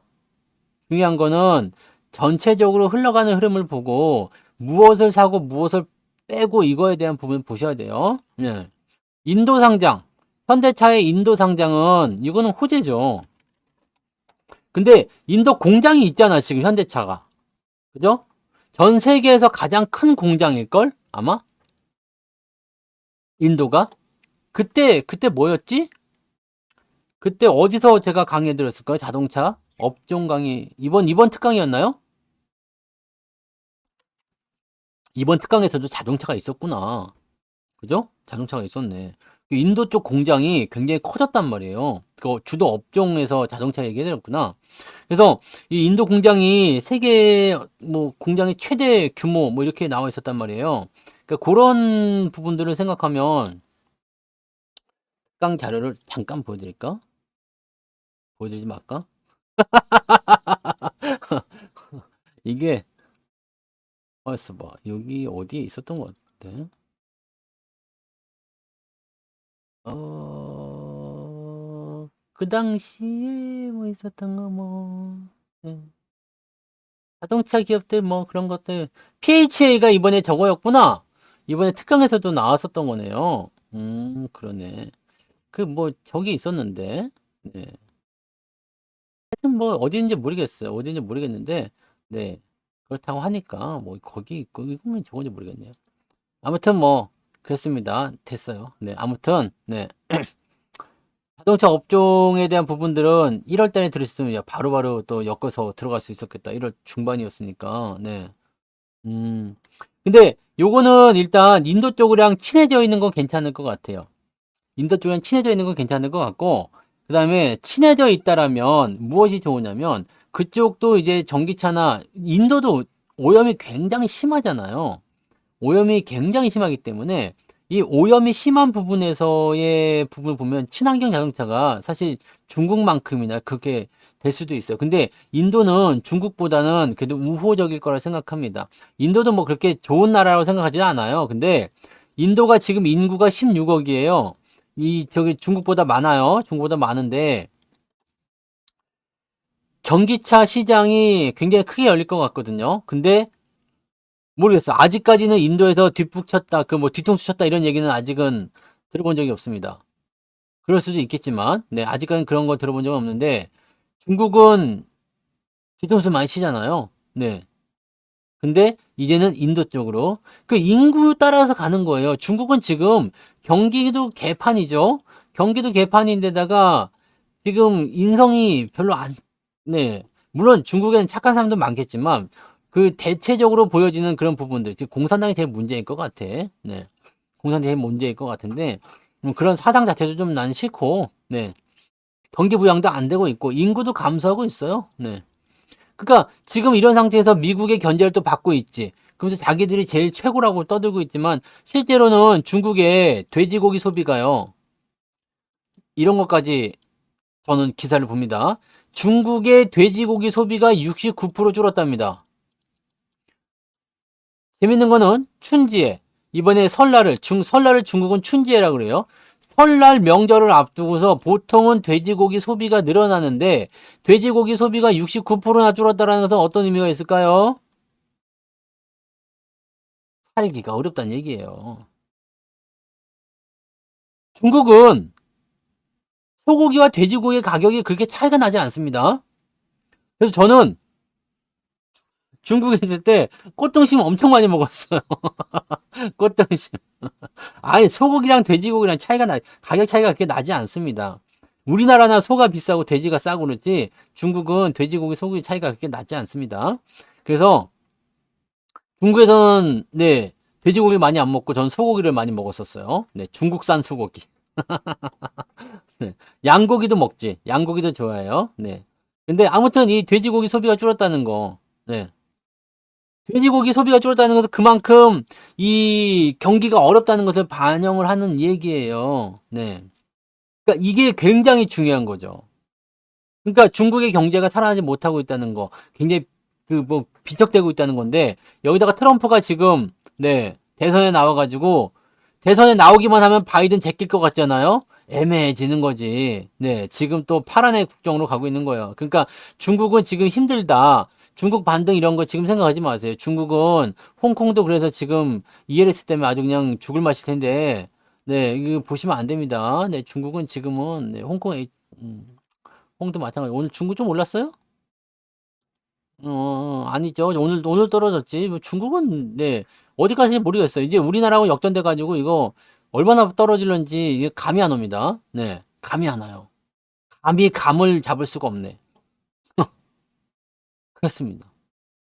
중요한 거는 전체적으로 흘러가는 흐름을 보고 무엇을 사고 무엇을 빼고 이거에 대한 부분 보셔야 돼요. 네. 인도 상장. 현대차의 인도 상장은 이거는 호재죠. 근데 인도 공장이 있잖아, 지금 현대차가. 그죠? 전 세계에서 가장 큰 공장일걸? 아마? 인도가? 그때 뭐였지? 그때 어디서 제가 강의 들었을까요? 자동차 업종 강의 이번 특강이었나요? 이번 특강에서도 자동차가 있었구나. 그죠? 자동차가 있었네. 인도 쪽 공장이 굉장히 커졌단 말이에요. 그 주도 업종에서 자동차 얘기해드렸구나. 그래서 이 인도 공장이 세계 뭐 공장의 최대 규모 뭐 이렇게 나와 있었단 말이에요. 그러니까 그런 부분들을 생각하면 특강 자료를 잠깐 보여드릴까? 보여드리지 말까? 이게 어디서 봐. 여기 어디에 있었던 것 같아. 그 당시에 뭐 있었던 거 뭐. 네. 자동차 기업들 뭐 그런 것들. PHA가 이번에 저거였구나. 이번에 특강에서도 나왔었던 거네요. 그러네. 그 뭐 저기 있었는데. 네. 하여튼 뭐 어디인지 모르겠어요. 어디인지 모르겠는데. 네. 그렇다고 하니까 뭐 거기 있고 이건 저건지 모르겠네요. 아무튼 뭐 그랬습니다. 됐어요. 네. 아무튼 네. 자동차 업종에 대한 부분들은 1월 달에 들으셨으면 바로바로 또 엮어서 들어갈 수 있었겠다. 1월 중반이었으니까. 네. 음. 근데 요거는 일단 인도 쪽이랑 친해져 있는 건 괜찮을 것 같아요. 인도 쪽이랑 친해져 있는 건 괜찮을 것 같고, 그 다음에 친해져 있다라면 무엇이 좋으냐면 그쪽도 이제 전기차나 인도도 오염이 굉장히 심하잖아요. 오염이 굉장히 심하기 때문에 이 오염이 심한 부분에서의 부분을 보면 친환경 자동차가 사실 중국만큼이나 그렇게 될 수도 있어요. 근데 인도는 중국보다는 그래도 우호적일 거라 생각합니다. 인도도 뭐 그렇게 좋은 나라라고 생각하지 않아요. 근데 인도가 지금 인구가 16억이에요. 저기 중국보다 많아요. 중국보다 많은데 전기차 시장이 굉장히 크게 열릴 것 같거든요. 근데 모르겠어. 아직까지는 인도에서 뒷북 쳤다, 그 뭐 뒤통수 쳤다 이런 얘기는 아직은 들어본 적이 없습니다. 그럴 수도 있겠지만, 네, 아직까지는 그런 거 들어본 적은 없는데, 중국은 뒤통수 많이 치잖아요. 네. 근데 이제는 인도 쪽으로 그 인구 따라서 가는 거예요. 중국은 지금 경기도 개판이죠. 경기도 개판인데다가 지금 인성이 별로 안, 네. 물론 중국에는 착한 사람도 많겠지만 그 대체적으로 보여지는 그런 부분들, 지금 공산당이 제일 문제일 것 같아. 네. 공산당이 제일 문제일 것 같은데 그런 사상 자체도 좀 난 싫고, 네. 경기 부양도 안 되고 있고 인구도 감소하고 있어요. 네. 그러니까 지금 이런 상태에서 미국의 견제를 또 받고 있지. 그러면서 자기들이 제일 최고라고 떠들고 있지만 실제로는 중국의 돼지고기 소비가요. 이런 것까지 저는 기사를 봅니다. 중국의 돼지고기 소비가 69% 줄었답니다. 재밌는 거는 춘지에 이번에 설날을 중국은 춘지에라고 그래요. 설날 명절을 앞두고서 보통은 돼지고기 소비가 늘어나는데 돼지고기 소비가 69%나 줄었다는 것은 어떤 의미가 있을까요? 살기가 어렵다는 얘기예요. 중국은 소고기와 돼지고기의 가격이 그렇게 차이가 나지 않습니다. 그래서 저는 중국에 있을 때 꽃등심 엄청 많이 먹었어요. 꽃등심. 아니, 소고기랑 돼지고기랑 가격 차이가 그렇게 나지 않습니다. 우리나라나 소가 비싸고 돼지가 싸고 그렇지, 중국은 돼지고기, 소고기 차이가 그렇게 나지 않습니다. 그래서 중국에서는, 네, 돼지고기를 많이 안 먹고 전 소고기를 많이 먹었었어요. 네, 중국산 소고기. 네, 양고기도 먹지. 양고기도 좋아해요. 네. 근데 아무튼 이 돼지고기 소비가 줄었다는 거. 네. 돼지고기 소비가 줄었다는 것은 그만큼 이 경기가 어렵다는 것을 반영을 하는 얘기예요. 네. 그러니까 이게 굉장히 중요한 거죠. 그러니까 중국의 경제가 살아나지 못하고 있다는 거, 굉장히 그 뭐 비척되고 있다는 건데, 여기다가 트럼프가 지금 네, 대선에 나와가지고 대선에 나오기만 하면 바이든 제낄 것 같잖아요. 애매해지는 거지. 네, 지금 또 파란의 국정으로 가고 있는 거예요. 그러니까 중국은 지금 힘들다. 중국 반등 이런 거 지금 생각하지 마세요. 중국은 홍콩도 그래서 지금 ELS 때문에 아주 그냥 죽을 맛일 텐데, 네, 이거 보시면 안 됩니다. 네, 중국은 지금은 네, 홍도 마찬가지. 오늘 중국 좀 올랐어요? 아니죠. 오늘 떨어졌지. 뭐 중국은 네, 어디까지 모르겠어요. 이제 우리나라하고 역전돼 가지고 이거 얼마나 떨어질런지 이게 감이 안 옵니다. 네, 감이 안 와요. 감을 잡을 수가 없네. 그렇습니다.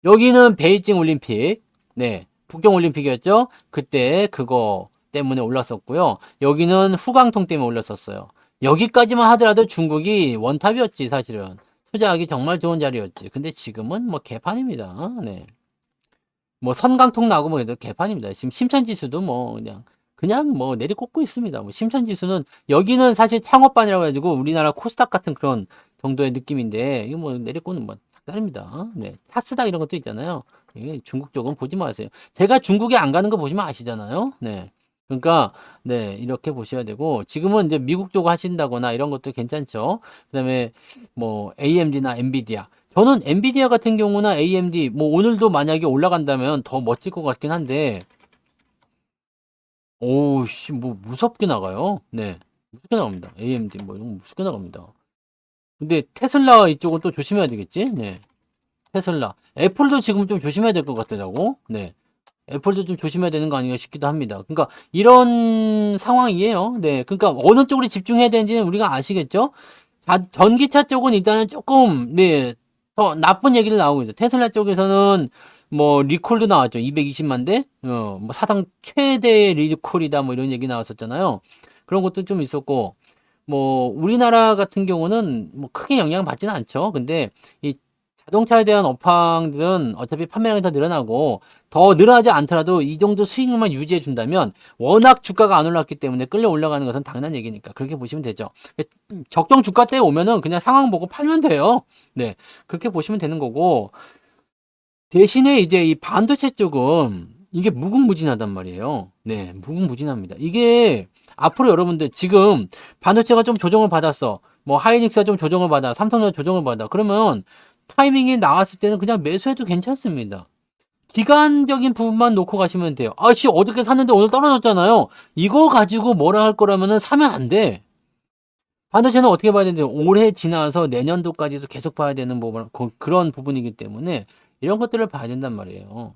여기는 베이징 올림픽, 네, 북경 올림픽이었죠. 그때 그거 때문에 올랐었고요. 여기는 후광통 때문에 올랐었어요. 여기까지만 하더라도 중국이 원탑이었지, 사실은. 투자하기 정말 좋은 자리였지. 근데 지금은 뭐 개판입니다. 네. 뭐 선강통 나고 뭐 해도 개판입니다. 지금 심천지수도 뭐 그냥 뭐 내리꽂고 있습니다. 뭐 심천지수는 여기는 사실 창업반이라고 해가지고 우리나라 코스닥 같은 그런 정도의 느낌인데 이거 뭐 내리꽂는 뭐 장난입니다. 네, 타스닥 이런 것도 있잖아요. 이게 중국 쪽은 보지 마세요. 제가 중국에 안 가는 거 보시면 아시잖아요. 네. 그러니까 네, 이렇게 보셔야 되고 지금은 이제 미국 쪽 하신다거나 이런 것도 괜찮죠. 그다음에 뭐 AMD나 엔비디아. 저는 엔비디아 같은 경우나 AMD 뭐 오늘도 만약에 올라간다면 더 멋질 것 같긴 한데 오씨 뭐 무섭게 나가요. 네. 무섭게 나갑니다. AMD 뭐 이런 거 무섭게 나갑니다. 근데 테슬라 이쪽은 또 조심해야 되겠지? 네. 테슬라. 애플도 지금 좀 조심해야 될 것 같더라고. 네. 애플도 좀 조심해야 되는 거 아닌가 싶기도 합니다. 그러니까 이런 상황이에요. 네. 그러니까 어느 쪽으로 집중해야 되는지는 우리가 아시겠죠? 전기차 쪽은 일단은 조금 네, 더 나쁜 얘기를 나오고 있어요. 테슬라 쪽에서는 뭐 리콜도 나왔죠. 220만 대. 뭐 사상 최대 리콜이다 뭐 이런 얘기 나왔었잖아요. 그런 것도 좀 있었고 뭐 우리나라 같은 경우는 뭐 크게 영향을 받지는 않죠. 근데 이 자동차에 대한 업황들은 어차피 판매량이 더 늘어나고 더 늘어나지 않더라도 이 정도 수익률만 유지해 준다면 워낙 주가가 안 올랐기 때문에 끌려 올라가는 것은 당연한 얘기니까 그렇게 보시면 되죠. 적정 주가 때 오면은 그냥 상황 보고 팔면 돼요. 네. 그렇게 보시면 되는 거고 대신에 이제 이 반도체 쪽은 이게 무궁무진하단 말이에요. 네, 무궁무진합니다. 이게 앞으로 여러분들 지금 반도체가 좀 조정을 받았어. 뭐 하이닉스가 좀 조정을 받아. 삼성도 조정을 받아. 그러면 타이밍이 나왔을 때는 그냥 매수해도 괜찮습니다. 기간적인 부분만 놓고 가시면 돼요. 아씨 어저께 샀는데 오늘 떨어졌잖아요. 이거 가지고 뭐라 할 거라면은 사면 안 돼. 반도체는 어떻게 봐야 되는데 올해 지나서 내년도까지도 계속 봐야 되는 부분 그런 부분이기 때문에 이런 것들을 봐야 된단 말이에요.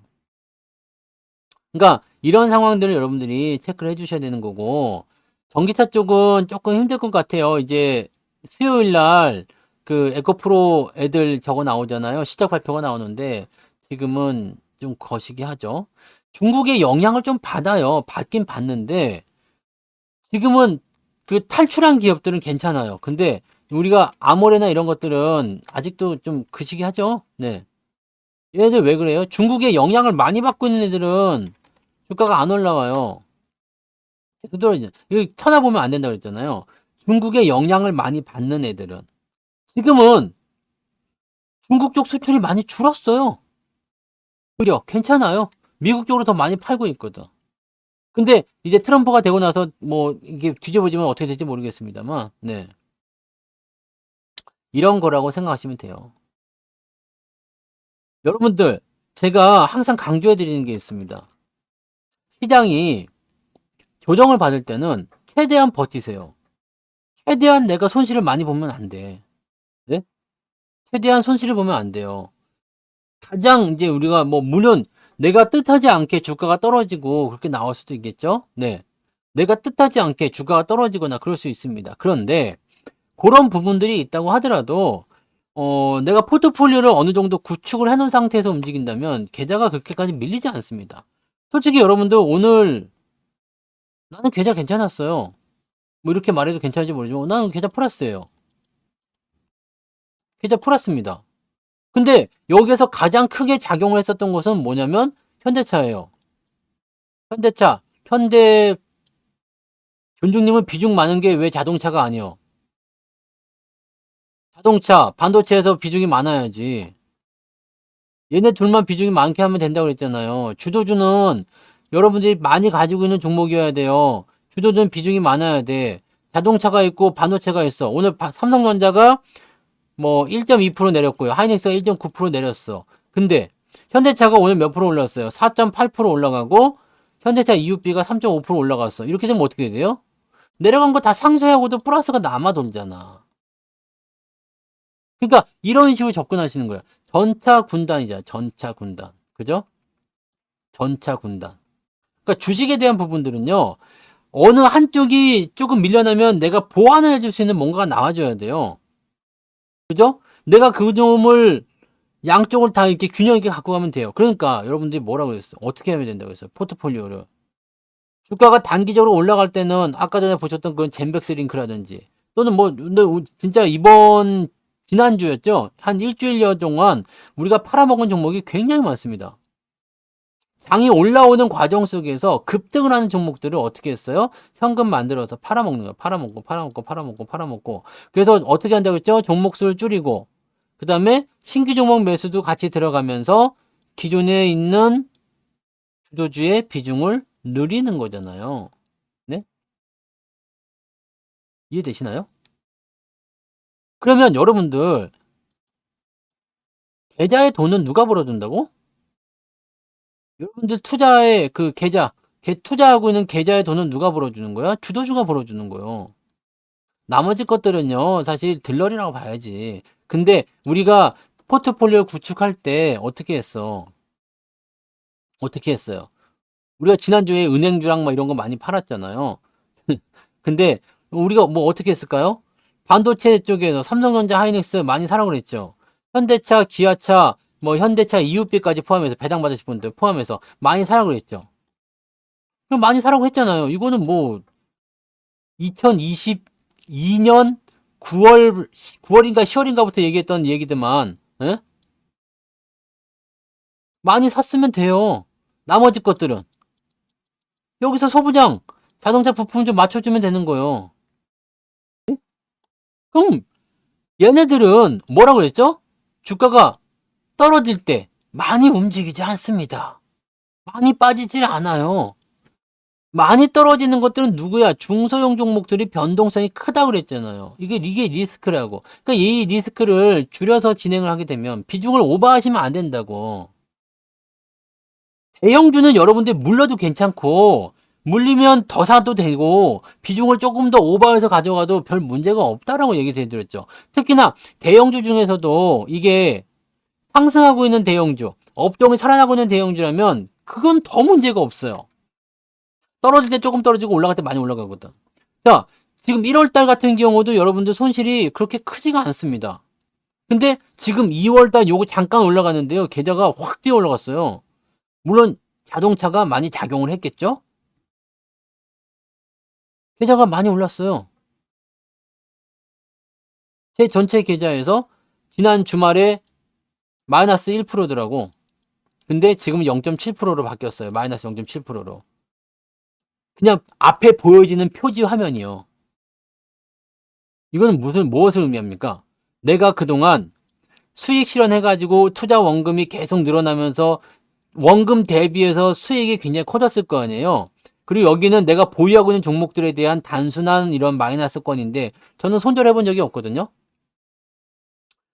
그러니까 이런 상황들을 여러분들이 체크를 해주셔야 되는 거고 전기차 쪽은 조금 힘들 것 같아요. 이제 수요일 날 그 에코프로 애들 저거 나오잖아요. 시작 발표가 나오는데 지금은 좀 거시기 하죠. 중국의 영향을 좀 받아요. 받긴 받는데 지금은 그 탈출한 기업들은 괜찮아요. 근데 우리가 아모레나 이런 것들은 아직도 좀 그시기 하죠. 네. 얘네들 왜 그래요? 중국의 영향을 많이 받고 있는 애들은 주가가 안 올라와요. 계속 떨어지죠. 이거 쳐다보면 안 된다고 그랬잖아요. 중국의 영향을 많이 받는 애들은. 지금은 중국 쪽 수출이 많이 줄었어요. 오히려 괜찮아요. 미국 쪽으로 더 많이 팔고 있거든. 근데 이제 트럼프가 되고 나서 뭐 이게 뒤집어지면 어떻게 될지 모르겠습니다만, 네. 이런 거라고 생각하시면 돼요. 여러분들, 제가 항상 강조해 드리는 게 있습니다. 시장이 조정을 받을 때는 최대한 버티세요. 최대한 내가 손실을 많이 보면 안 돼. 네? 최대한 손실을 보면 안 돼요. 가장 이제 우리가 뭐 물론 내가 뜻하지 않게 주가가 떨어지고 그렇게 나올 수도 있겠죠. 네. 내가 뜻하지 않게 주가가 떨어지거나 그럴 수 있습니다. 그런데 그런 부분들이 있다고 하더라도 내가 포트폴리오를 어느 정도 구축을 해놓은 상태에서 움직인다면 계좌가 그렇게까지 밀리지 않습니다. 솔직히 여러분들 오늘 나는 계좌 괜찮았어요. 뭐 이렇게 말해도 괜찮을지 모르지만 나는 계좌 플러스예요. 계좌 플러스입니다. 근데 여기에서 가장 크게 작용을 했었던 것은 뭐냐면 현대차예요. 현대차. 현대 존중님은 비중 많은 게 왜 자동차가 아니요? 자동차, 반도체에서 비중이 많아야지. 얘네 둘만 비중이 많게 하면 된다고 그랬잖아요. 주도주는 여러분들이 많이 가지고 있는 종목이어야 돼요. 주도주는 비중이 많아야 돼. 자동차가 있고 반도체가 있어. 오늘 삼성전자가 뭐 1.2% 내렸고요. 하이닉스가 1.9% 내렸어. 근데 현대차가 오늘 몇 프로 올랐어요? 4.8% 올라가고 현대차 EUB가 3.5% 올라갔어. 이렇게 되면 어떻게 돼요? 내려간 거 다 상쇄하고도 플러스가 남아 돌잖아. 그러니까 이런 식으로 접근하시는 거예요. 전차 군단이잖아. 전차 군단. 그죠? 전차 군단. 그러니까 주식에 대한 부분들은요. 어느 한쪽이 조금 밀려나면 내가 보완을 해줄 수 있는 뭔가가 나와줘야 돼요. 그죠? 내가 그 놈을 양쪽을 다 이렇게 균형 있게 갖고 가면 돼요. 그러니까 여러분들이 뭐라고 그랬어요? 어떻게 하면 된다고 했어요? 포트폴리오를. 주가가 단기적으로 올라갈 때는 아까 전에 보셨던 그런 젠백스 링크라든지 또는 뭐 근데 진짜 이번 지난주였죠? 한 일주일여 동안 우리가 팔아먹은 종목이 굉장히 많습니다. 장이 올라오는 과정 속에서 급등을 하는 종목들을 어떻게 했어요? 현금 만들어서 팔아먹는 거예요. 팔아먹고. 그래서 어떻게 한다고 했죠? 종목 수를 줄이고 그 다음에 신규 종목 매수도 같이 들어가면서 기존에 있는 주도주의 비중을 늘리는 거잖아요. 네? 이해되시나요? 그러면 여러분들 계좌의 돈은 누가 벌어준다고? 여러분들 투자의 그 계좌, 투자하고 있는 계좌의 돈은 누가 벌어주는 거야? 주도주가 벌어주는 거예요. 나머지 것들은요, 사실 들러리라고 봐야지. 근데 우리가 포트폴리오 구축할 때 어떻게 했어? 어떻게 했어요? 우리가 지난주에 은행주랑 막 이런 거 많이 팔았잖아요. 근데 우리가 뭐 어떻게 했을까요? 반도체 쪽에서 삼성전자, 하이닉스 많이 사라고 그랬죠. 현대차, 기아차, 뭐 현대차, EUB까지 포함해서 배당 받으실 분들 포함해서 많이 사라고 그랬죠. 그럼 많이 사라고 했잖아요. 이거는 뭐 2022년 9월인가 10월인가부터 얘기했던 얘기들만 에? 많이 샀으면 돼요. 나머지 것들은 여기서 소부장 자동차 부품 좀 맞춰주면 되는 거예요. 그럼 얘네들은 뭐라고 그랬죠? 주가가 떨어질 때 많이 움직이지 않습니다. 많이 빠지질 않아요. 많이 떨어지는 것들은 누구야? 중소형 종목들이 변동성이 크다 그랬잖아요. 이게 리스크라고. 그러니까 이 리스크를 줄여서 진행을 하게 되면 비중을 오버하시면 안 된다고. 대형주는 여러분들 물려도 괜찮고 물리면 더 사도 되고 비중을 조금 더 오버해서 가져가도 별 문제가 없다라고 얘기 드렸죠. 특히나 대형주 중에서도 이게 상승하고 있는 대형주, 업종이 살아나고 있는 대형주라면 그건 더 문제가 없어요. 떨어질 때 조금 떨어지고 올라갈 때 많이 올라가거든. 자, 지금 1월달 같은 경우도 여러분들 손실이 그렇게 크지가 않습니다. 근데 지금 2월달 요거 잠깐 올라갔는데요. 계좌가 확 뛰어 올라갔어요. 물론 자동차가 많이 작용을 했겠죠? 계좌가 많이 올랐어요. 제 전체 계좌에서 지난 주말에 마이너스 1%더라고. 근데 지금 0.7%로 바뀌었어요. 마이너스 0.7%로. 그냥 앞에 보여지는 표지 화면이요. 이거는 무엇을 의미합니까? 내가 그동안 수익 실현해가지고 투자 원금이 계속 늘어나면서 원금 대비해서 수익이 굉장히 커졌을 거 아니에요. 그리고 여기는 내가 보유하고 있는 종목들에 대한 단순한 이런 마이너스권인데 저는 손절해 본 적이 없거든요.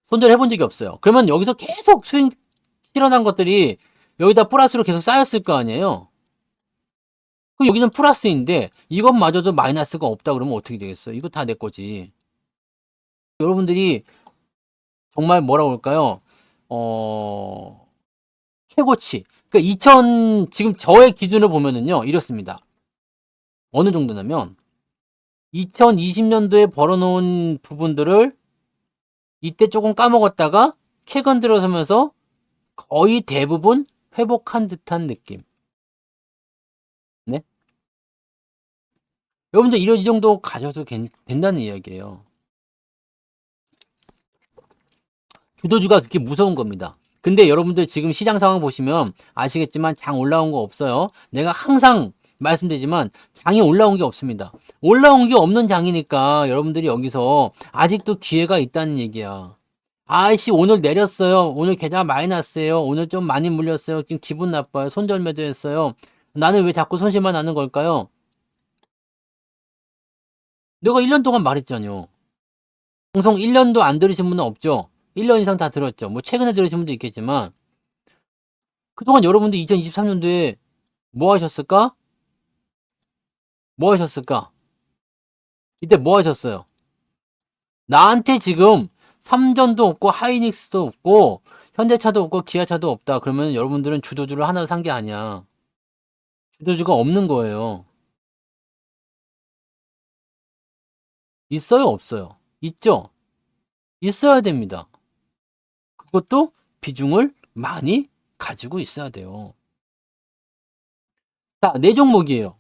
손절해 본 적이 없어요. 그러면 여기서 계속 수익 실현한 것들이 여기다 플러스로 계속 쌓였을 거 아니에요. 그럼 여기는 플러스인데 이것마저도 마이너스가 없다 그러면 어떻게 되겠어? 이거 다 내 거지. 여러분들이 정말 뭐라고 할까요? 최고치. 그러니까 2000 지금 저의 기준을 보면은요. 이렇습니다. 어느 정도냐면 2020년도에 벌어놓은 부분들을 이때 조금 까먹었다가 최근 들어서면서 거의 대부분 회복한 듯한 느낌. 네? 여러분들 이 정도 가져도 된다는 이야기예요. 주도주가 그렇게 무서운 겁니다. 근데 여러분들 지금 시장 상황 보시면 아시겠지만 장 올라온 거 없어요. 내가 항상 말씀드리지만 장이 올라온 게 없습니다. 올라온 게 없는 장이니까 여러분들이 여기서 아직도 기회가 있다는 얘기야. 아이씨 오늘 내렸어요. 오늘 계좌 마이너스예요. 오늘 좀 많이 물렸어요. 지금 기분 나빠요. 손절매도 했어요. 나는 왜 자꾸 손실만 나는 걸까요? 내가 1년 동안 말했잖아요. 방송 1년도 안 들으신 분은 없죠? 1년 이상 다 들었죠. 뭐 최근에 들으신 분도 있겠지만 그동안 여러분들 2023년도에 뭐 하셨을까? 뭐 하셨을까? 이때 뭐 하셨어요? 나한테 지금 삼전도 없고 하이닉스도 없고 현대차도 없고 기아차도 없다. 그러면 여러분들은 주도주를 하나 산 게 아니야. 주도주가 없는 거예요. 있어요, 없어요? 있죠? 있어야 됩니다. 그것도 비중을 많이 가지고 있어야 돼요. 자, 네 종목이에요.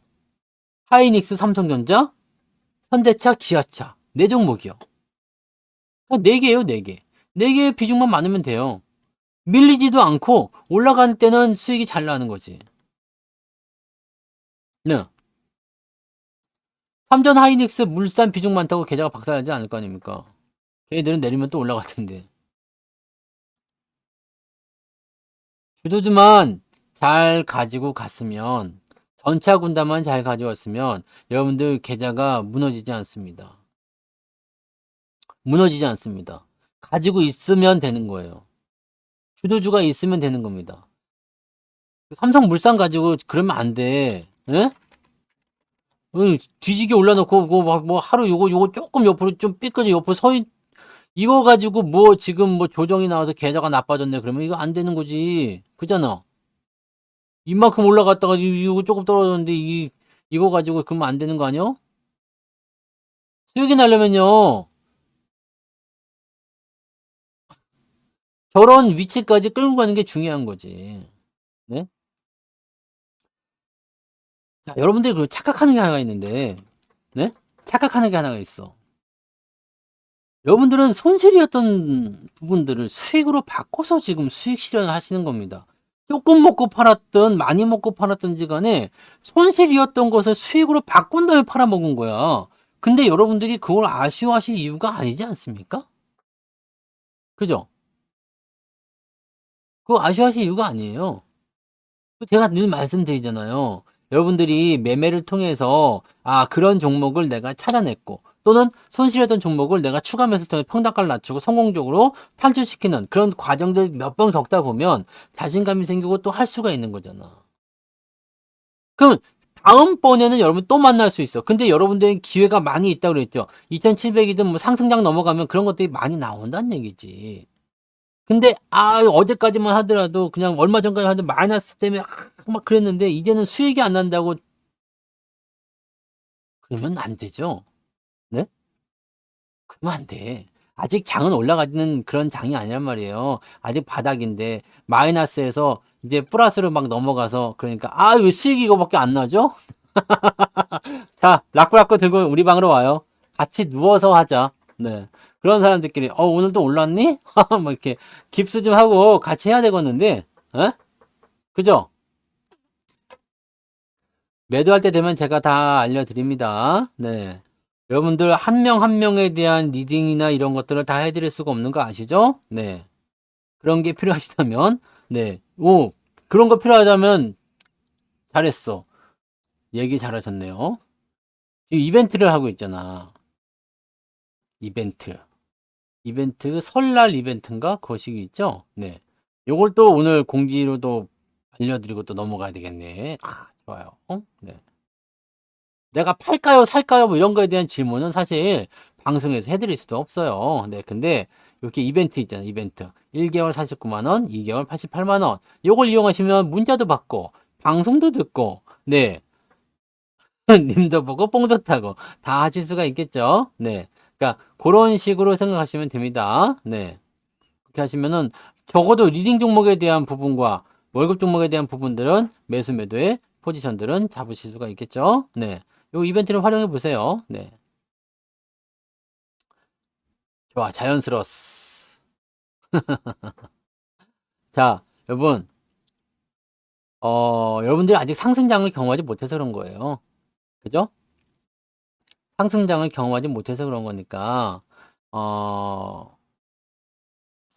하이닉스, 삼성전자, 현대차, 기아차. 네 종목이요. 네 개예요, 네 개. 네 개의 비중만 많으면 돼요. 밀리지도 않고 올라갈 때는 수익이 잘 나는 거지. 네. 삼전 하이닉스 물산 비중 많다고 계좌가 박살나지 않을 거 아닙니까? 걔네들은 내리면 또 올라갈 텐데. 주도주만 잘 가지고 갔으면 전차 군단만 잘 가져왔으면 여러분들 계좌가 무너지지 않습니다. 무너지지 않습니다. 가지고 있으면 되는 거예요. 주도주가 있으면 되는 겁니다. 삼성물산 가지고 그러면 안 돼. 예? 뒤지게 올라놓고 뭐 하루 요거 조금 옆으로 좀 삐끗이 옆으로 이거 가지고 뭐 지금 뭐 조정이 나와서 계좌가 나빠졌네 그러면 이거 안 되는 거지. 그잖아. 이만큼 올라갔다가 이거 조금 떨어졌는데 이거 가지고 그러면 안 되는 거 아니야? 수익이 나려면요. 저런 위치까지 끌고 가는 게 중요한 거지. 네? 자, 여러분들이 그 착각하는 게 하나가 있는데, 네? 착각하는 게 하나가 있어. 여러분들은 손실이었던 부분들을 수익으로 바꿔서 지금 수익 실현을 하시는 겁니다. 조금 먹고 팔았든 많이 먹고 팔았든지 간에 손실이었던 것을 수익으로 바꾼 다음에 팔아먹은 거야. 근데 여러분들이 그걸 아쉬워하실 이유가 아니지 않습니까? 그죠? 그거 아쉬워하실 이유가 아니에요. 제가 늘 말씀드리잖아요. 여러분들이 매매를 통해서 그런 종목을 내가 찾아냈고 또는 손실했던 종목을 내가 추가 매수를 통해 평단가를 낮추고 성공적으로 탈출시키는 그런 과정들 몇 번 겪다 보면 자신감이 생기고 또 할 수가 있는 거잖아. 그럼 다음번에는 여러분 또 만날 수 있어. 근데 여러분들은 기회가 많이 있다고 그랬죠. 2700이든 뭐 상승장 넘어가면 그런 것들이 많이 나온다는 얘기지. 근데 어제까지만 하더라도 그냥 얼마 전까지 하는데 마이너스 때문에 막 그랬는데 이제는 수익이 안 난다고 그러면 안 되죠. 네? 그러면 안 돼. 아직 장은 올라가는 그런 장이 아니란 말이에요. 아직 바닥인데 마이너스에서 이제 플러스로 막 넘어가서 그러니까 왜 수익이 이거밖에 안 나죠? 자, 라꾸라꾸 들고 우리 방으로 와요. 같이 누워서 하자. 네. 그런 사람들끼리 오늘도 올랐니? 뭐 이렇게 깁스 좀 하고 같이 해야 되겠는데, 어? 그죠? 매도할 때 되면 제가 다 알려드립니다. 네. 여러분들 한 명 한 명에 대한 리딩이나 이런 것들을 다 해드릴 수가 없는 거 아시죠? 네. 그런 게 필요하시다면, 네. 그런 거 필요하다면 잘했어. 얘기 잘하셨네요. 지금 이벤트를 하고 있잖아. 이벤트. 설날 이벤트인가? 거식이 있죠? 네. 요걸 또 오늘 공지로도 알려드리고 또 넘어가야 되겠네. 좋아요. 네. 내가 팔까요, 살까요, 뭐 이런 거에 대한 질문은 사실 방송에서 해드릴 수도 없어요. 네, 근데 이렇게 이벤트 있잖아요, 이벤트. 1개월 49만원, 2개월 88만원. 요걸 이용하시면 문자도 받고, 방송도 듣고, 네. 님도 보고 뽕도 타고 다 하실 수가 있겠죠. 네. 그러니까 그런 식으로 생각하시면 됩니다. 네. 그렇게 하시면은 적어도 리딩 종목에 대한 부분과 월급 종목에 대한 부분들은 매수 매도의 포지션들은 잡으실 수가 있겠죠. 네. 요 이벤트를 활용해 보세요. 네. 좋아. 자연스러웠어. 자, 여러분. 여러분들이 아직 상승장을 경험하지 못해서 그런 거예요. 그죠? 상승장을 경험하지 못해서 그런 거니까 어,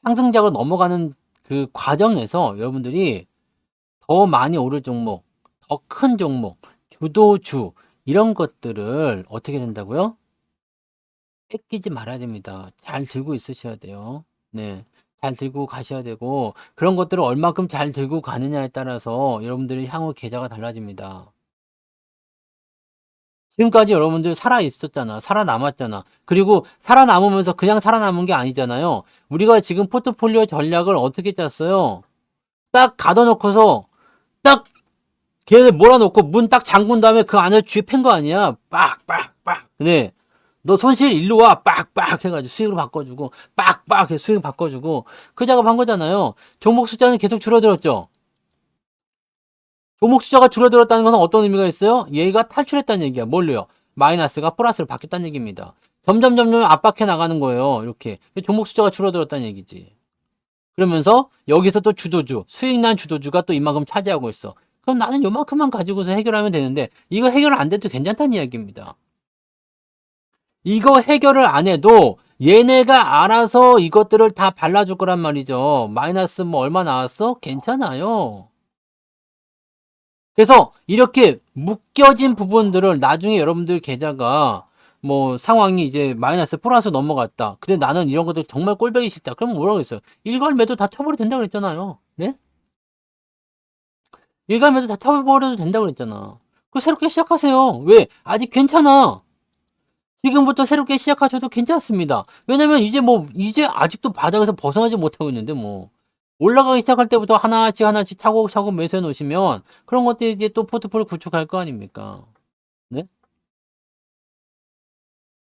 상승장으로 넘어가는 그 과정에서 여러분들이 더 많이 오를 종목, 더 큰 종목, 주도주 이런 것들을 어떻게 된다고요? 뺏기지 말아야 됩니다. 잘 들고 있으셔야 돼요. 네. 잘 들고 가셔야 되고 그런 것들을 얼마큼 잘 들고 가느냐에 따라서 여러분들의 향후 계좌가 달라집니다. 지금까지 여러분들 살아 있었잖아. 살아남았잖아. 그리고 살아남으면서 그냥 살아남은 게 아니잖아요. 우리가 지금 포트폴리오 전략을 어떻게 짰어요? 딱 가둬놓고서 딱 걔네 몰아놓고 문 딱 잠근 다음에 그 안에 쥐 팬 거 아니야? 빡빡빡. 네. 너 손실 일로 와. 빡빡 해가지고 수익으로 바꿔주고 빡빡 해 수익 바꿔주고 그 작업한 거잖아요. 종목 숫자는 계속 줄어들었죠. 종목 숫자가 줄어들었다는 것은 어떤 의미가 있어요? 얘가 탈출했다는 얘기야. 뭘로요? 마이너스가 플러스로 바뀌었다는 얘기입니다. 점점 압박해 나가는 거예요. 이렇게 종목 숫자가 줄어들었다는 얘기지. 그러면서 여기서 또 주도주, 수익난 주도주가 또 이만큼 차지하고 있어. 그럼 나는 요만큼만 가지고서 해결하면 되는데 이거 해결 안 돼도 괜찮다는 이야기입니다. 이거 해결을 안 해도 얘네가 알아서 이것들을 다 발라줄 거란 말이죠. 마이너스 뭐 얼마 나왔어? 괜찮아요. 그래서 이렇게 묶여진 부분들을 나중에 여러분들 계좌가 뭐 상황이 이제 마이너스 플러스 넘어갔다. 근데 나는 이런 것들 정말 꼴보기 싫다. 그러면 뭐라고 했어요? 일괄 매도 다 쳐버려도 된다고 그랬잖아요. 네? 일괄 매도 다 쳐버려도 된다고 그랬잖아. 그 새롭게 시작하세요. 왜? 아직 괜찮아. 지금부터 새롭게 시작하셔도 괜찮습니다. 왜냐면 이제 아직도 바닥에서 벗어나지 못하고 있는데 뭐. 올라가기 시작할 때부터 하나씩 차곡차곡 매수해 놓으시면 그런 것들이 이제 또 포트폴리오 구축할 거 아닙니까? 네?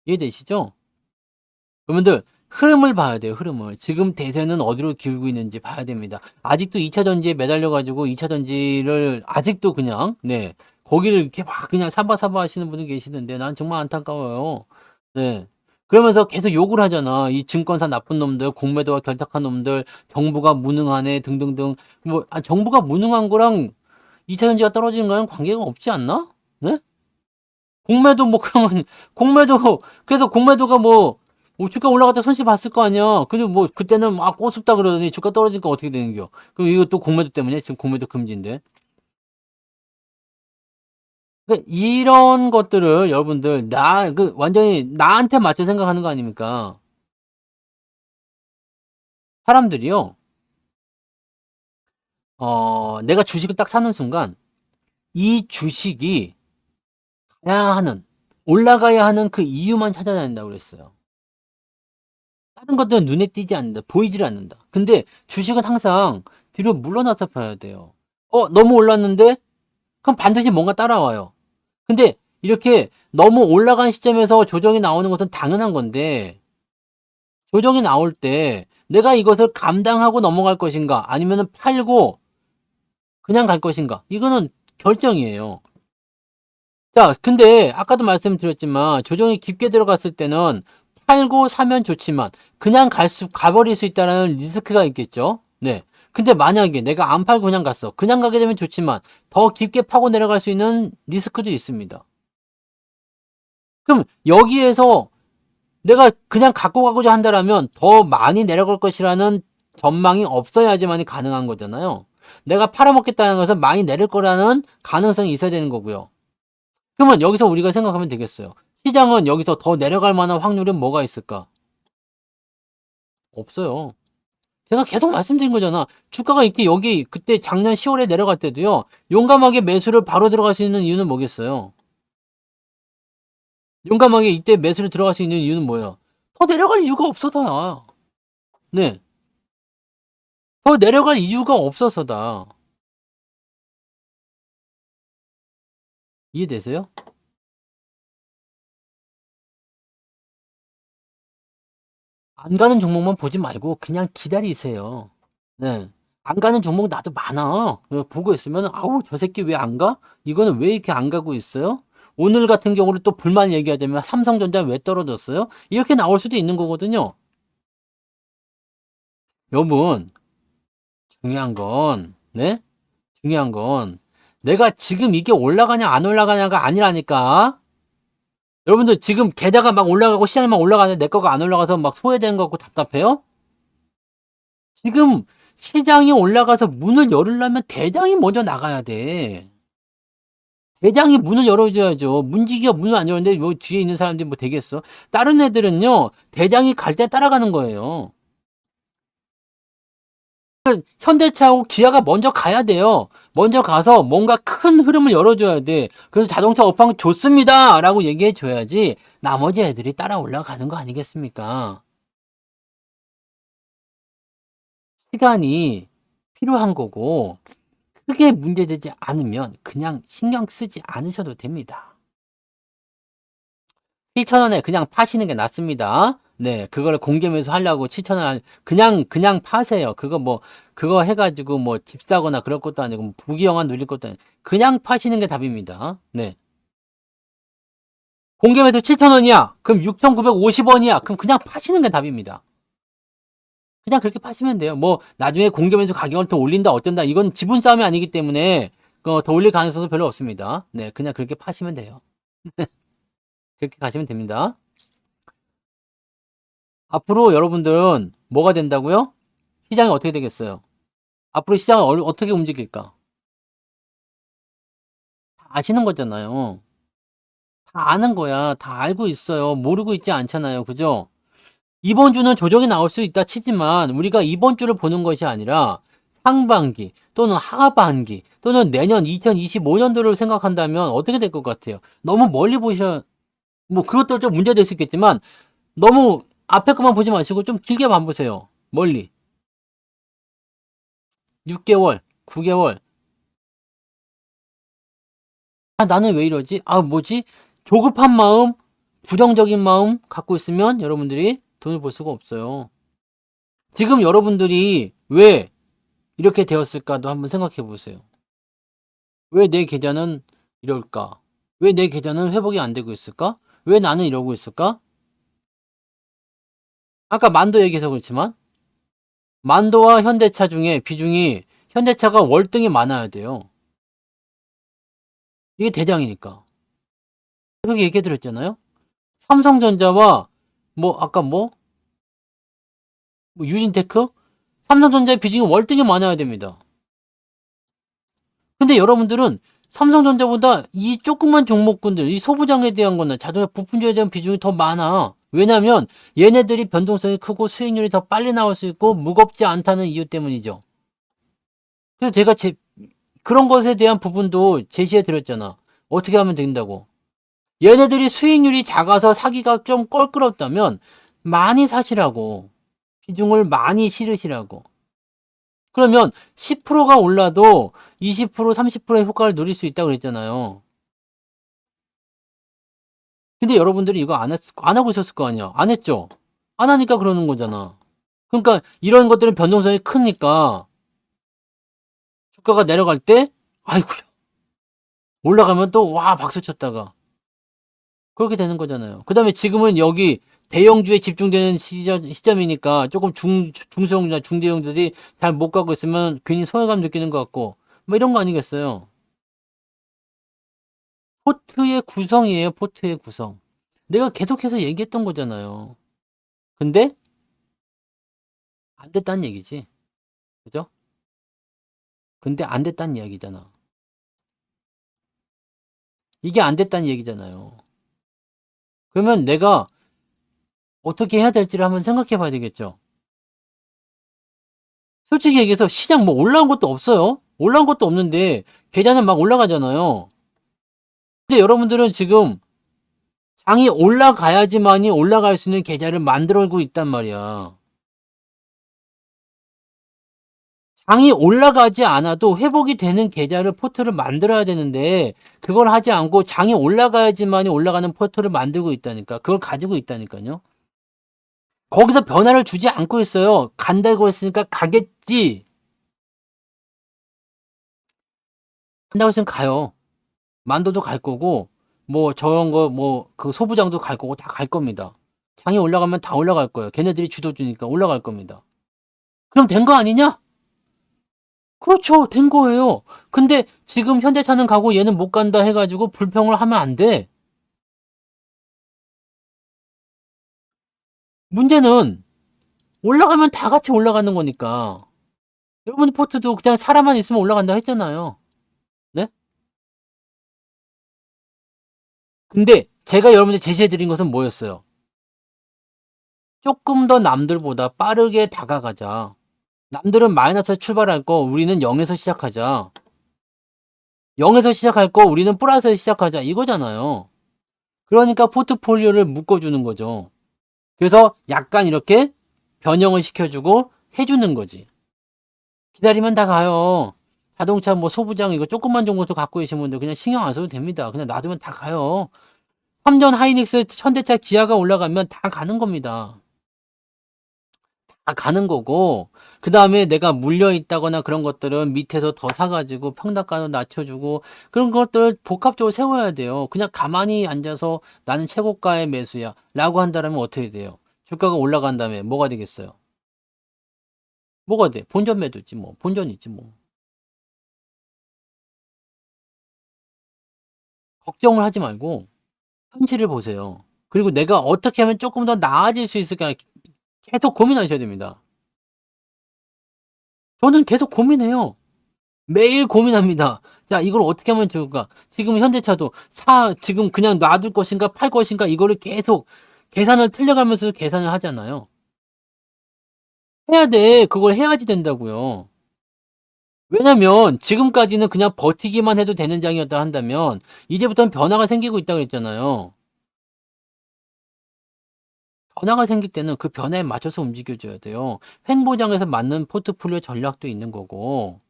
이해되시죠? 여러분들 흐름을 봐야 돼요. 흐름을. 지금 대세는 어디로 기울고 있는지 봐야 됩니다. 아직도 2차 전지에 매달려 가지고 2차 전지를 아직도 그냥 네. 거기를 이렇게 막 그냥 사바사바 하시는 분들 계시는데 난 정말 안타까워요. 네. 그러면서 계속 욕을 하잖아. 이 증권사 나쁜 놈들, 공매도와 결탁한 놈들, 정부가 무능하네 등등등. 뭐 정부가 무능한 거랑 2차 전지가 떨어지는 거랑 관계가 없지 않나? 네? 공매도 뭐 그러면 공매도 그래서 공매도가 뭐 주가 올라갈 때 손실 봤을 거 아니야. 그리고 뭐 그때는 막 꼬숩다 그러더니 주가 떨어지니까 어떻게 되는겨? 그럼 이거 또 공매도 때문에 지금 공매도 금지인데. 그러니까 이런 것들을 여러분들 완전히 나한테 맞춰 생각하는 거 아닙니까? 사람들이요. 내가 주식을 딱 사는 순간 이 주식이 가야 하는 올라가야 하는 그 이유만 찾아다닌다고 그랬어요. 다른 것들은 눈에 띄지 않는다. 보이질 않는다. 근데 주식은 항상 뒤로 물러나서 봐야 돼요. 너무 올랐는데? 그럼 반드시 뭔가 따라와요. 근데 이렇게 너무 올라간 시점에서 조정이 나오는 것은 당연한 건데, 조정이 나올 때 내가 이것을 감당하고 넘어갈 것인가, 아니면 팔고 그냥 갈 것인가, 이거는 결정이에요. 자, 근데 아까도 말씀드렸지만 조정이 깊게 들어갔을 때는 팔고 사면 좋지만 그냥 가버릴 수 있다는 리스크가 있겠죠. 네. 근데 만약에 내가 안 팔고 그냥 갔어. 그냥 가게 되면 좋지만 더 깊게 파고 내려갈 수 있는 리스크도 있습니다. 그럼 여기에서 내가 그냥 갖고 가고자 한다라면 더 많이 내려갈 것이라는 전망이 없어야지만이 가능한 거잖아요. 내가 팔아먹겠다는 것은 많이 내릴 거라는 가능성이 있어야 되는 거고요. 그러면 여기서 우리가 생각하면 되겠어요. 시장은 여기서 더 내려갈 만한 확률은 뭐가 있을까? 없어요. 제가 계속 말씀드린 거잖아. 주가가 이렇게 여기 그때 작년 10월에 내려갈 때도요. 용감하게 매수를 바로 들어갈 수 있는 이유는 뭐겠어요? 용감하게 이때 매수를 들어갈 수 있는 이유는 뭐예요? 더 내려갈 이유가 없어서다. 네. 더 내려갈 이유가 없어서다. 이해되세요? 안 가는 종목만 보지 말고 그냥 기다리세요. 네. 안 가는 종목 나도 많아. 보고 있으면 아우 저 새끼 왜 안 가? 이거는 왜 이렇게 안 가고 있어요? 오늘 같은 경우는 또 불만 얘기하자면 삼성전자 왜 떨어졌어요? 이렇게 나올 수도 있는 거거든요. 여러분 중요한 건 네? 중요한 건 내가 지금 이게 올라가냐 안 올라가냐가 아니라니까. 여러분들 지금 게다가 막 올라가고 시장이 막 올라가는데 내 거가 안 올라가서 막 소외되는 거 같고 답답해요? 지금 시장이 올라가서 문을 열으려면 대장이 먼저 나가야 돼. 대장이 문을 열어줘야죠. 문지기가 문을 안 열었는데 뭐 뒤에 있는 사람들이 뭐 되겠어? 다른 애들은요, 대장이 갈 때 따라가는 거예요. 현대차하고 기아가 먼저 가야 돼요. 먼저 가서 뭔가 큰 흐름을 열어줘야 돼. 그래서 자동차 업황 좋습니다. 라고 얘기해 줘야지 나머지 애들이 따라 올라가는 거 아니겠습니까? 시간이 필요한 거고, 크게 문제되지 않으면 그냥 신경 쓰지 않으셔도 됩니다. 7,000원에 그냥 파시는 게 낫습니다. 네, 그걸 공개매수 하려고 7,000원 그냥 파세요. 그거 뭐 그거 해가지고 뭐 집 사거나 그럴 것도 아니고 뭐 부귀영화 누릴 것도 아니고 그냥 파시는 게 답입니다. 네, 공개매수 7,000원이야. 그럼 6,950원이야. 그럼 그냥 파시는 게 답입니다. 그냥 그렇게 파시면 돼요. 뭐 나중에 공개매수 가격을 더 올린다 어쩐다 이건 지분 싸움이 아니기 때문에 더 올릴 가능성도 별로 없습니다. 네, 그냥 그렇게 파시면 돼요. 그렇게 가시면 됩니다. 앞으로 여러분들은 뭐가 된다고요? 시장이 어떻게 되겠어요? 앞으로 시장은 어떻게 움직일까? 다 아시는 거잖아요. 다 아는 거야. 다 알고 있어요. 모르고 있지 않잖아요. 그죠? 이번 주는 조정이 나올 수 있다 치지만 우리가 이번 주를 보는 것이 아니라 상반기 또는 하반기 또는 내년 2025년도를 생각한다면 어떻게 될 것 같아요? 너무 멀리 뭐 그것도 좀 문제될 수 있겠지만 너무 앞에 것만 보지 마시고 좀 길게 봐보세요. 멀리. 6개월, 9개월. 아, 나는 왜 이러지? 아, 뭐지? 조급한 마음, 부정적인 마음 갖고 있으면 여러분들이 돈을 벌 수가 없어요. 지금 여러분들이 왜 이렇게 되었을까도 한번 생각해 보세요. 왜 내 계좌는 이럴까? 왜 내 계좌는 회복이 안 되고 있을까? 왜 나는 이러고 있을까? 아까 만도 얘기해서 그렇지만 만도와 현대차 중에 비중이 현대차가 월등히 많아야 돼요. 이게 대장이니까. 그렇게 얘기해 드렸잖아요. 삼성전자와 뭐 아까 뭐 유진테크? 삼성전자의 비중이 월등히 많아야 됩니다. 근데 여러분들은 삼성전자보다 이 조그만 종목군들, 이 소부장에 대한 거나 자동차 부품주에 대한 비중이 더 많아. 왜냐면 얘네들이 변동성이 크고 수익률이 더 빨리 나올 수 있고 무겁지 않다는 이유 때문이죠. 그래서 제가 그런 것에 대한 부분도 제시해 드렸잖아. 어떻게 하면 된다고. 얘네들이 수익률이 작아서 사기가 좀 껄끄럽다면 많이 사시라고. 비중을 많이 실으시라고. 그러면 10%가 올라도 20%, 30%의 효과를 누릴 수 있다고 그랬잖아요. 근데 여러분들이 이거 안 하고 있었을 거 아니야. 안 했죠? 안 하니까 그러는 거잖아. 그러니까 이런 것들은 변동성이 크니까 주가가 내려갈 때, 아이고, 올라가면 또, 와, 박수 쳤다가. 그렇게 되는 거잖아요. 그 다음에 지금은 여기 대형주에 집중되는 시점이니까 조금 중소형주나 중대형주들이 잘 못 가고 있으면 괜히 소외감 느끼는 것 같고, 뭐 이런 거 아니겠어요? 포트의 구성이에요, 포트의 구성. 내가 계속해서 얘기했던 거잖아요. 근데 안 됐다는 얘기지. 그죠? 근데 안 됐다는 이야기잖아. 이게 안 됐다는 얘기잖아요. 그러면 내가 어떻게 해야 될지를 한번 생각해 봐야 되겠죠. 솔직히 얘기해서 시장 뭐 올라온 것도 없어요. 올라온 것도 없는데 계좌는 막 올라가잖아요. 근데 여러분들은 지금 장이 올라가야지만이 올라갈 수 있는 계좌를 만들고 있단 말이야. 장이 올라가지 않아도 회복이 되는 계좌를 포트를 만들어야 되는데 그걸 하지 않고 장이 올라가야지만이 올라가는 포트를 만들고 있다니까. 그걸 가지고 있다니까요. 거기서 변화를 주지 않고 있어요. 간다고 했으니까 가겠지. 간다고 했으면 가요. 만도도 갈 거고 뭐 저런 거 뭐 그 소부장도 갈 거고 다 갈 겁니다. 장이 올라가면 다 올라갈 거예요. 걔네들이 주도주니까 올라갈 겁니다. 그럼 된 거 아니냐? 그렇죠. 된 거예요. 근데 지금 현대차는 가고 얘는 못 간다 해가지고 불평을 하면 안 돼. 문제는 올라가면 다 같이 올라가는 거니까. 여러분 포트도 그냥 사람만 있으면 올라간다 했잖아요. 네? 근데 제가 여러분들 제시해 드린 것은 뭐였어요? 조금 더 남들보다 빠르게 다가가자. 남들은 마이너스에 출발할 거 우리는 0에서 시작하자. 0에서 시작할 거 우리는 플러스에서 시작하자. 이거잖아요. 그러니까 포트폴리오를 묶어주는 거죠. 그래서 약간 이렇게 변형을 시켜주고 해주는 거지. 기다리면 다 가요. 자동차 뭐 소부장 이거 조금만 정도 갖고 계신 분들 그냥 신경 안 써도 됩니다. 그냥 놔두면 다 가요. 삼전 하이닉스 현대차 기아가 올라가면 다 가는 겁니다. 다 가는 거고 그 다음에 내가 물려 있다거나 그런 것들은 밑에서 더 사가지고 평단가도 낮춰주고 그런 것들을 복합적으로 세워야 돼요. 그냥 가만히 앉아서 나는 최고가의 매수야 라고 한다면 어떻게 돼요? 주가가 올라간 다음에 뭐가 되겠어요? 뭐가 돼? 본전 매도지 뭐. 본전이지 뭐. 걱정을 하지 말고 현실을 보세요. 그리고 내가 어떻게 하면 조금 더 나아질 수 있을까 계속 고민하셔야 됩니다. 저는 계속 고민해요. 매일 고민합니다. 자, 이걸 어떻게 하면 좋을까? 지금 현대차도 지금 그냥 놔둘 것인가 팔 것인가 이거를 계속 계산을 틀려가면서 계산을 하잖아요. 해야 돼. 그걸 해야지 된다고요. 왜냐면 지금까지는 그냥 버티기만 해도 되는 장이었다 한다면 이제부터는 변화가 생기고 있다고 했잖아요. 변화가 생길 때는 그 변화에 맞춰서 움직여줘야 돼요. 횡보장에서 맞는 포트폴리오 전략도 있는 거고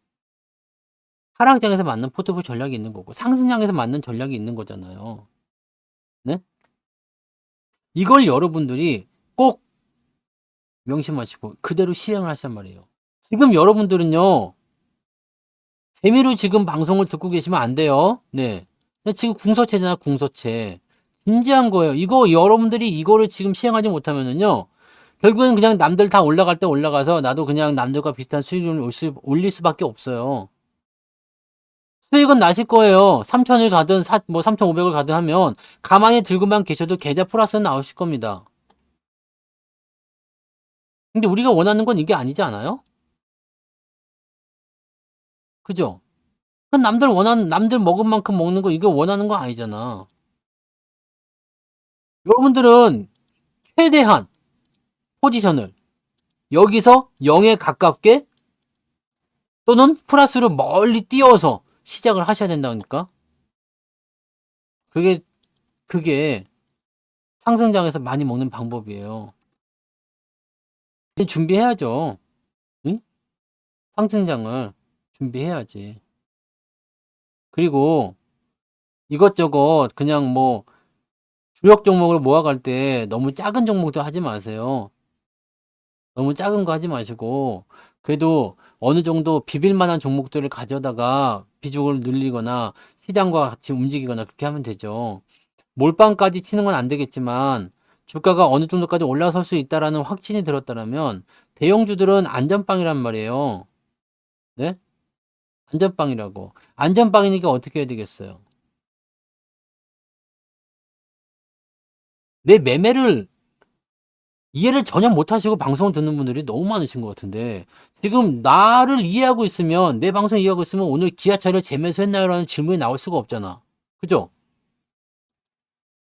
하락장에서 맞는 포트폴리오 전략이 있는 거고 상승장에서 맞는 전략이 있는 거잖아요. 네? 이걸 여러분들이 꼭 명심하시고 그대로 실행을 하시란 말이에요. 지금 여러분들은요. 재미로 지금 방송을 듣고 계시면 안 돼요. 네. 지금 궁서체잖아, 궁서체. 진지한 거예요. 이거 여러분들이 이거를 지금 시행하지 못하면은요. 결국엔 그냥 남들 다 올라갈 때 올라가서 나도 그냥 남들과 비슷한 수익을 올릴 수밖에 없어요. 수익은 나실 거예요. 3천을 가든 뭐 3,500을 가든 하면 가만히 들고만 계셔도 계좌 플러스는 나오실 겁니다. 근데 우리가 원하는 건 이게 아니지 않아요? 그죠? 남들 먹은 만큼 먹는 거 이거 원하는 거 아니잖아. 여러분들은 최대한 포지션을 여기서 0에 가깝게 또는 플러스로 멀리 띄워서 시작을 하셔야 된다니까. 그게 그게 상승장에서 많이 먹는 방법이에요. 준비해야죠. 응? 상승장을 준비해야지. 그리고 이것저것 그냥 뭐 주력 종목을 모아갈 때 너무 작은 종목도 하지 마세요. 너무 작은 거 하지 마시고 그래도 어느 정도 비빌 만한 종목들을 가져다가 비중을 늘리거나 시장과 같이 움직이거나 그렇게 하면 되죠. 몰빵까지 치는 건 안 되겠지만 주가가 어느 정도까지 올라설 수 있다라는 확신이 들었다면 대형주들은 안전빵이란 말이에요. 네? 안전빵이라고. 안전빵이니까 어떻게 해야 되겠어요? 내 매매를 이해를 전혀 못하시고 방송을 듣는 분들이 너무 많으신 것 같은데 지금 나를 이해하고 있으면 내 방송 이해하고 있으면 오늘 기아차를 재매수했나요? 라는 질문이 나올 수가 없잖아. 그죠?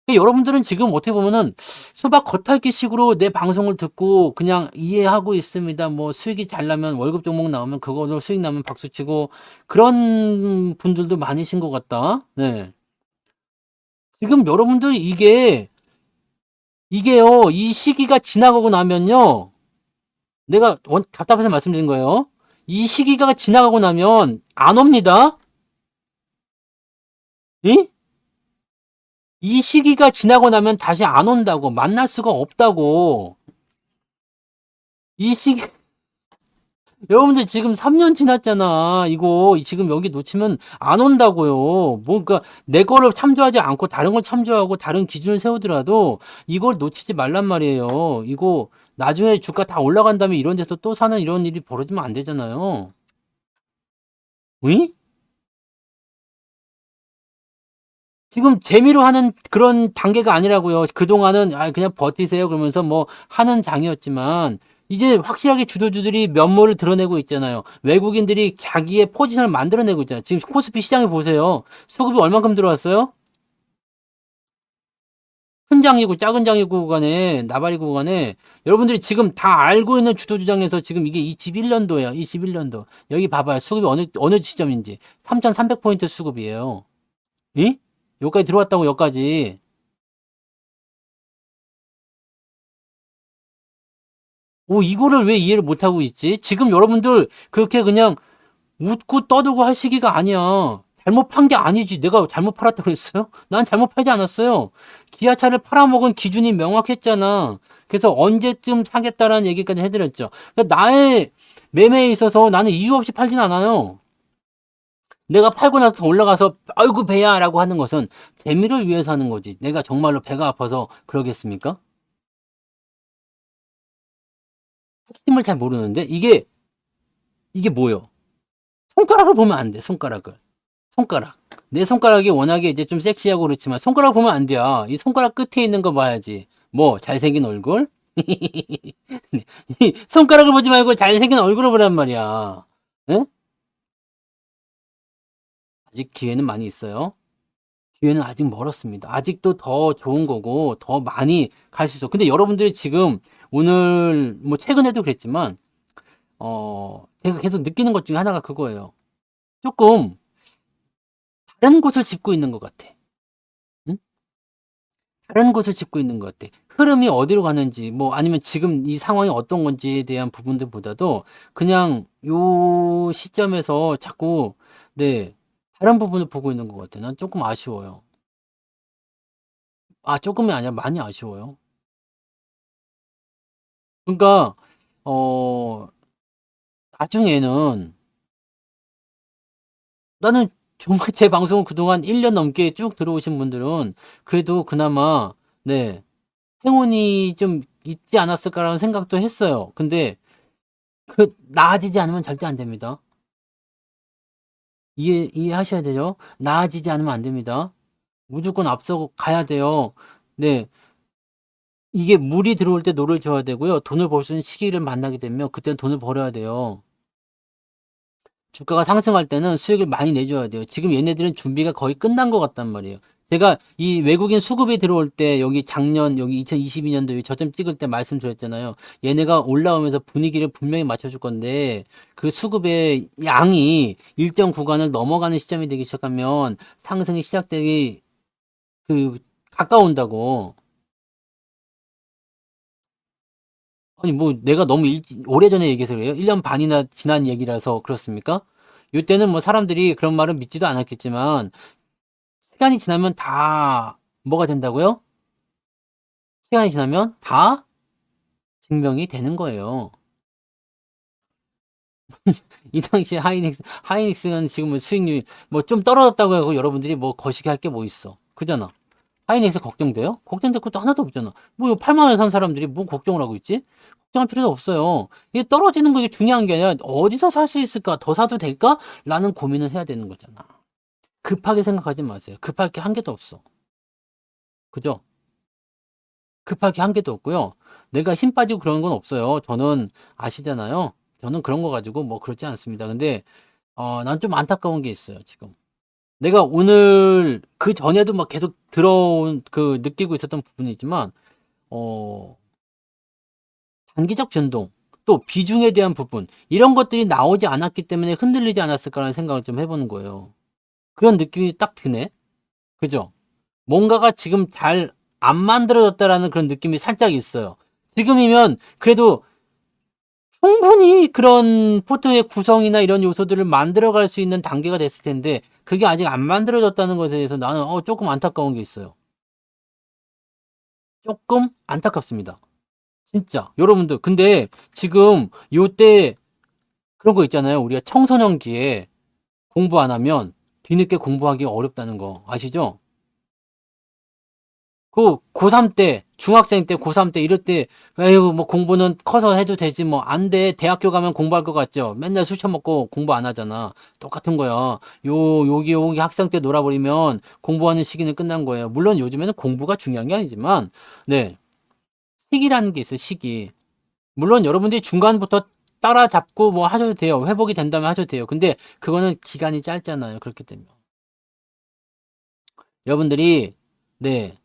여러분들은 지금 어떻게 보면은 수박 겉핥기식으로 내 방송을 듣고 그냥 이해하고 있습니다. 뭐 수익이 잘 나면 월급 종목 나오면 그거로 수익 나면 박수치고 그런 분들도 많으신 것 같다. 네. 지금 여러분들 이게 이게요, 이 시기가 지나가고 나면요, 내가 답답해서 말씀드린 거예요. 이 시기가 지나가고 나면 안 옵니다. 응? 이 시기가 지나고 나면 다시 안 온다고. 만날 수가 없다고. 이 시기, 여러분들 지금 3년 지났잖아. 이거 지금 여기 놓치면 안 온다고요. 뭐, 그러니까 내 거를 참조하지 않고 다른 걸 참조하고 다른 기준을 세우더라도 이걸 놓치지 말란 말이에요. 이거 나중에 주가 다 올라간 다음에 이런 데서 또 사는 이런 일이 벌어지면 안 되잖아요. 응? 지금 재미로 하는 그런 단계가 아니라고요. 그동안은 그냥 버티세요 그러면서 뭐 하는 장이었지만 이제 확실하게 주도주들이 면모를 드러내고 있잖아요. 외국인들이 자기의 포지션을 만들어내고 있잖아요. 지금 코스피 시장에 보세요. 수급이 얼만큼 들어왔어요? 큰 장이고 작은 장이고 간에 나발이고 간에 여러분들이 지금 다 알고 있는 주도주장에서 지금 이게 21년도예요. 21년도. 여기 봐봐요. 수급이 어느 시점인지. 3,300포인트 수급이에요. 이? 여기까지 들어왔다고 여기까지. 이거를 왜 이해를 못하고 있지? 지금 여러분들 그렇게 그냥 웃고 떠들고 할 시기가 아니야. 잘못 판 게 아니지. 내가 잘못 팔았다고 그랬어요? 난 잘못 팔지 않았어요. 기아차를 팔아먹은 기준이 명확했잖아. 그래서 언제쯤 사겠다라는 얘기까지 해드렸죠. 그러니까 나의 매매에 있어서 나는 이유 없이 팔진 않아요. 내가 팔고 나서 올라가서 아이고 배야 라고 하는 것은 재미를 위해서 하는 거지. 내가 정말로 배가 아파서 그러겠습니까? 핵심을 잘 모르는데 이게 뭐요? 손가락을 보면 안 돼. 손가락을. 손가락. 내 손가락이 워낙에 이제 좀 섹시하고 그렇지만 손가락 보면 안 돼요. 이 손가락 끝에 있는 거 봐야지. 뭐 잘생긴 얼굴? 이 손가락을 보지 말고 잘생긴 얼굴을 보란 말이야. 응? 아직 기회는 많이 있어요. 기회는 아직 멀었습니다. 아직도 더 좋은 거고 더 많이 갈 수 있어. 근데 여러분들이 지금 오늘 뭐 최근에도 그랬지만 제가 계속 느끼는 것 중에 하나가 그거예요. 조금 다른 곳을 짚고 있는 것 같아. 응? 다른 곳을 짚고 있는 것 같아. 흐름이 어디로 가는지, 뭐, 아니면 지금 이 상황이 어떤 건지에 대한 부분들보다도 그냥 요 시점에서 자꾸, 네, 다른 부분을 보고 있는 것 같아. 난 조금 아쉬워요. 조금이 아니라 많이 아쉬워요. 그러니까, 어, 나중에는 나는 정말 제 방송을 그동안 1년 넘게 쭉 들어오신 분들은 그래도 그나마, 네, 행운이 좀 있지 않았을까라는 생각도 했어요. 근데 나아지지 않으면 절대 안 됩니다. 이해하셔야 되죠? 나아지지 않으면 안 됩니다. 무조건 앞서 가야 돼요. 네. 이게 물이 들어올 때 노를 저어야 되고요. 돈을 벌 수 있는 시기를 만나게 되면 그때는 돈을 벌어야 돼요. 주가가 상승할 때는 수익을 많이 내줘야 돼요. 지금 얘네들은 준비가 거의 끝난 것 같단 말이에요. 제가 이 외국인 수급이 들어올 때 여기 작년 여기 2022년도 저점 찍을 때 말씀드렸잖아요. 얘네가 올라오면서 분위기를 분명히 맞춰줄 건데 그 수급의 양이 일정 구간을 넘어가는 시점이 되기 시작하면 상승이 시작되기 그 가까운다고. 아니 뭐 내가 너무 오래전에 얘기해서 그래요? 1년 반이나 지난 얘기라서 그렇습니까? 이때는 뭐 사람들이 그런 말은 믿지도 않았겠지만 시간이 지나면 다 뭐가 된다고요? 시간이 지나면 다 증명이 되는 거예요. 이 당시에 하이닉스는 지금 뭐 수익률이 뭐 좀 떨어졌다고 하고 여러분들이 뭐 거시기 할 게 뭐 있어. 그잖아. 하이닉스 걱정돼요? 걱정될 것도 하나도 없잖아. 뭐 8만 원에 산 사람들이 뭐 걱정을 하고 있지? 걱정할 필요도 없어요. 이게 떨어지는 거 이게 중요한 게 아니라 어디서 살 수 있을까? 더 사도 될까? 라는 고민을 해야 되는 거잖아. 급하게 생각하지 마세요. 급할 게 한 개도 없어. 그죠? 급할 게 한 개도 없고요. 내가 힘 빠지고 그런 건 없어요. 저는 아시잖아요. 저는 그런 거 가지고 뭐 그렇지 않습니다. 근데 난 좀 안타까운 게 있어요, 지금. 내가 오늘 그 전에도 막 계속 들어온 그 느끼고 있었던 부분이지만 어 단기적 변동 또 비중에 대한 부분 이런 것들이 나오지 않았기 때문에 흔들리지 않았을까라는 생각을 좀 해보는 거예요. 그런 느낌이 딱 드네. 그죠? 뭔가가 지금 잘 안 만들어졌다라는 그런 느낌이 살짝 있어요. 지금이면 그래도 충분히 그런 포트의 구성이나 이런 요소들을 만들어갈 수 있는 단계가 됐을 텐데 그게 아직 안 만들어졌다는 것에 대해서 나는 조금 안타까운 게 있어요. 조금 안타깝습니다. 진짜 여러분들 근데 지금 요때 그런 거 있잖아요. 우리가 청소년기에 공부 안 하면 뒤늦게 공부하기 어렵다는 거 아시죠? 그 고3 때, 중학생 때, 고3 때 이럴 때 에휴 뭐 공부는 커서 해도 되지 뭐 안 돼. 대학교 가면 공부할 것 같죠? 맨날 술 처먹고 공부 안 하잖아. 똑같은 거야. 여기 학생 때 놀아버리면 공부하는 시기는 끝난 거예요. 물론 요즘에는 공부가 중요한 게 아니지만 네. 시기라는 게 있어요. 시기. 물론 여러분들이 중간부터 따라잡고 뭐 하셔도 돼요. 회복이 된다면 하셔도 돼요. 근데 그거는 기간이 짧잖아요. 그렇기 때문에. 여러분들이 네.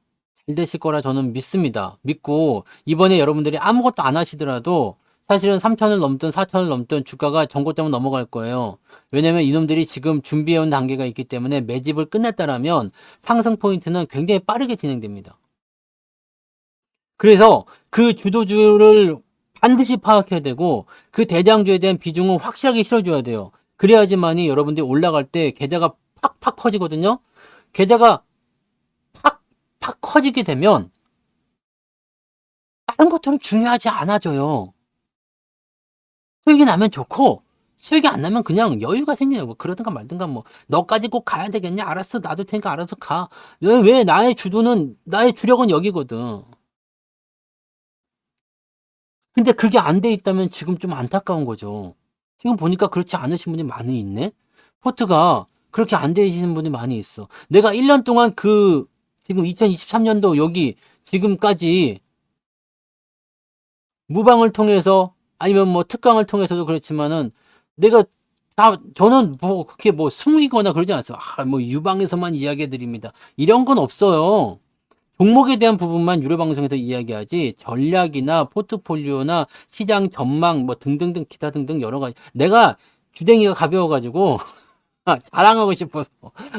잘 되실 거라 저는 믿습니다. 믿고 이번에 여러분들이 아무것도 안 하시더라도 사실은 3천을 넘든 4천을 넘든 주가가 전고점을 넘어갈 거예요. 왜냐면 이놈들이 지금 준비해온 단계가 있기 때문에 매집을 끝냈다라면 상승 포인트는 굉장히 빠르게 진행됩니다. 그래서 그 주도주를 반드시 파악해야 되고 그 대장주에 대한 비중을 확실하게 실어줘야 돼요. 그래야지만이 여러분들이 올라갈 때 계좌가 팍팍 커지거든요. 계좌가 팍팍 커지게 되면 다른 것들은 중요하지 않아져요. 수익이 나면 좋고 수익이 안 나면 그냥 여유가 생겨요. 뭐 그러든가 말든가 뭐 너까지 꼭 가야 되겠냐? 알았어 놔둘 테니까 알아서 가. 왜 나의 주도는 나의 주력은 여기거든. 근데 그게 안 돼 있다면 지금 좀 안타까운 거죠. 지금 보니까 그렇지 않으신 분이 많이 있네. 포트가 그렇게 안 되시는 분이 많이 있어. 내가 1년 동안 그 지금 2023년도 여기 지금까지 무방을 통해서 아니면 뭐 특강을 통해서도 그렇지만은 내가 저는 뭐 그렇게 뭐 스무이거나 그러지 않았어요. 뭐 유방에서만 이야기해 드립니다. 이런 건 없어요. 종목에 대한 부분만 유료 방송에서 이야기하지 전략이나 포트폴리오나 시장 전망 뭐 등등등 기타 등등 여러 가지 내가 주댕이가 가벼워가지고 자랑하고 싶어서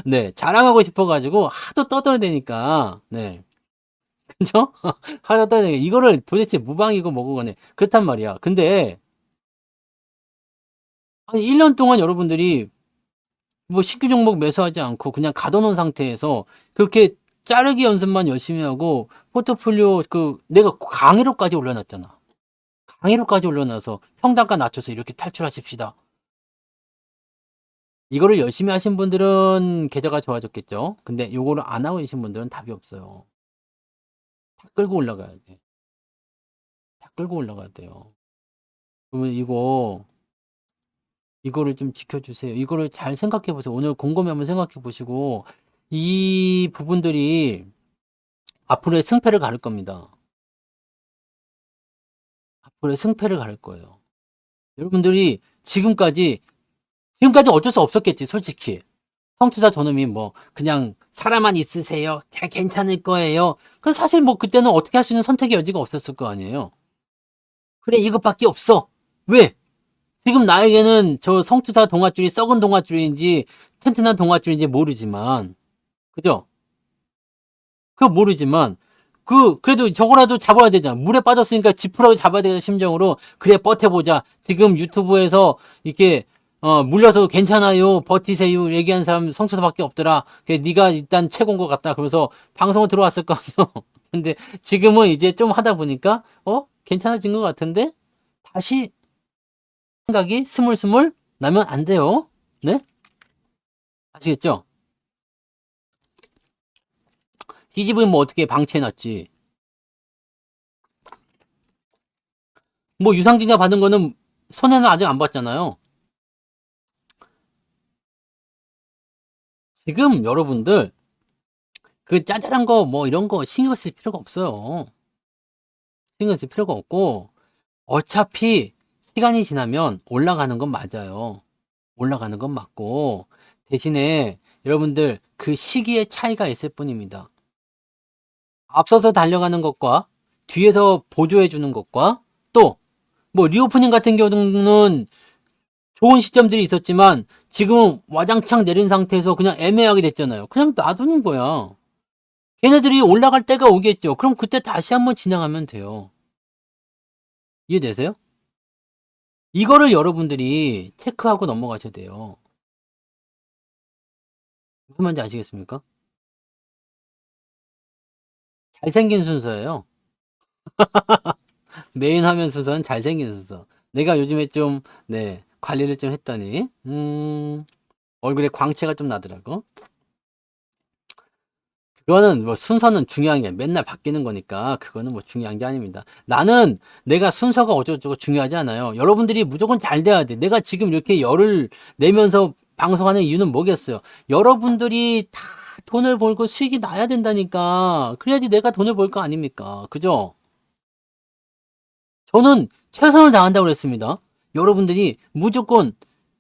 네 자랑하고 싶어가지고 하도 떠들어대니까 네 그죠? 하도 떠들어대니까 이거를 도대체 무방이고 뭐고 간에 그렇단 말이야. 근데 아니 1년 동안 여러분들이 뭐 신규 종목 매수하지 않고 그냥 가둬놓은 상태에서 그렇게 자르기 연습만 열심히 하고 포트폴리오 그 내가 강의로까지 올려놨잖아. 강의로까지 올려놔서 평단가 낮춰서 이렇게 탈출하십시다. 이거를 열심히 하신 분들은 계좌가 좋아졌겠죠. 근데 요거를 안 하고 계신 분들은 답이 없어요. 다 끌고 올라가야 돼. 다 끌고 올라가야 돼요. 그러면 이거를 좀 지켜주세요. 이거를 잘 생각해 보세요. 오늘 곰곰이 한번 생각해 보시고 이 부분들이 앞으로의 승패를 가를 겁니다. 앞으로의 승패를 가를 거예요. 여러분들이 지금까지 어쩔 수 없었겠지, 솔직히. 성투자 저놈이 뭐, 그냥, 살아만 있으세요. 괜찮을 거예요. 그 사실 뭐, 그때는 어떻게 할 수 있는 선택의 여지가 없었을 거 아니에요. 그래, 이것밖에 없어. 왜? 지금 나에게는 저 성투자 동아줄이 썩은 동아줄인지, 튼튼한 동아줄인지 모르지만, 그죠? 그거 모르지만, 그래도 저거라도 잡아야 되잖아. 물에 빠졌으니까 지푸라기 잡아야 되는 심정으로, 그래, 버텨보자. 지금 유튜브에서 이렇게, 물려서 괜찮아요. 버티세요. 얘기한 사람 성수사밖에 없더라. 그래, 네가 일단 최고인 것 같다. 그러면서 방송을 들어왔을 거 아니야. 근데 지금은 이제 좀 하다 보니까, 괜찮아진 것 같은데? 다시 생각이 스물스물 나면 안 돼요. 네? 아시겠죠? 이 집은 뭐 어떻게 방치해놨지. 뭐 유상증자 받은 거는 손해는 아직 안 봤잖아요. 지금 여러분들 그 짜잘한 거 뭐 이런 거 신경 쓸 필요가 없어요. 신경 쓸 필요가 없고 어차피 시간이 지나면 올라가는 건 맞아요. 올라가는 건 맞고 대신에 여러분들 그 시기의 차이가 있을 뿐입니다. 앞서서 달려가는 것과 뒤에서 보조해 주는 것과 또 뭐 리오프닝 같은 경우는 좋은 시점들이 있었지만 지금은 와장창 내린 상태에서 그냥 애매하게 됐잖아요. 그냥 놔두는 거야. 걔네들이 올라갈 때가 오겠죠. 그럼 그때 다시 한번 진행하면 돼요. 이해되세요? 이거를 여러분들이 체크하고 넘어가셔야 돼요. 무슨 말인지 아시겠습니까? 잘생긴 순서예요. 메인 화면 순서는 잘생긴 순서. 내가 요즘에 좀, 네, 관리를 좀 했더니, 얼굴에 광채가 좀 나더라고. 그거는 뭐 순서는 중요한 게 맨날 바뀌는 거니까 그거는 뭐 중요한 게 아닙니다. 나는 내가 순서가 어쩌고저쩌고 중요하지 않아요. 여러분들이 무조건 잘 돼야 돼. 내가 지금 이렇게 열을 내면서 방송하는 이유는 뭐겠어요? 여러분들이 다 돈을 벌고 수익이 나야 된다니까. 그래야지 내가 돈을 벌 거 아닙니까? 그죠? 저는 최선을 다한다고 그랬습니다. 여러분들이 무조건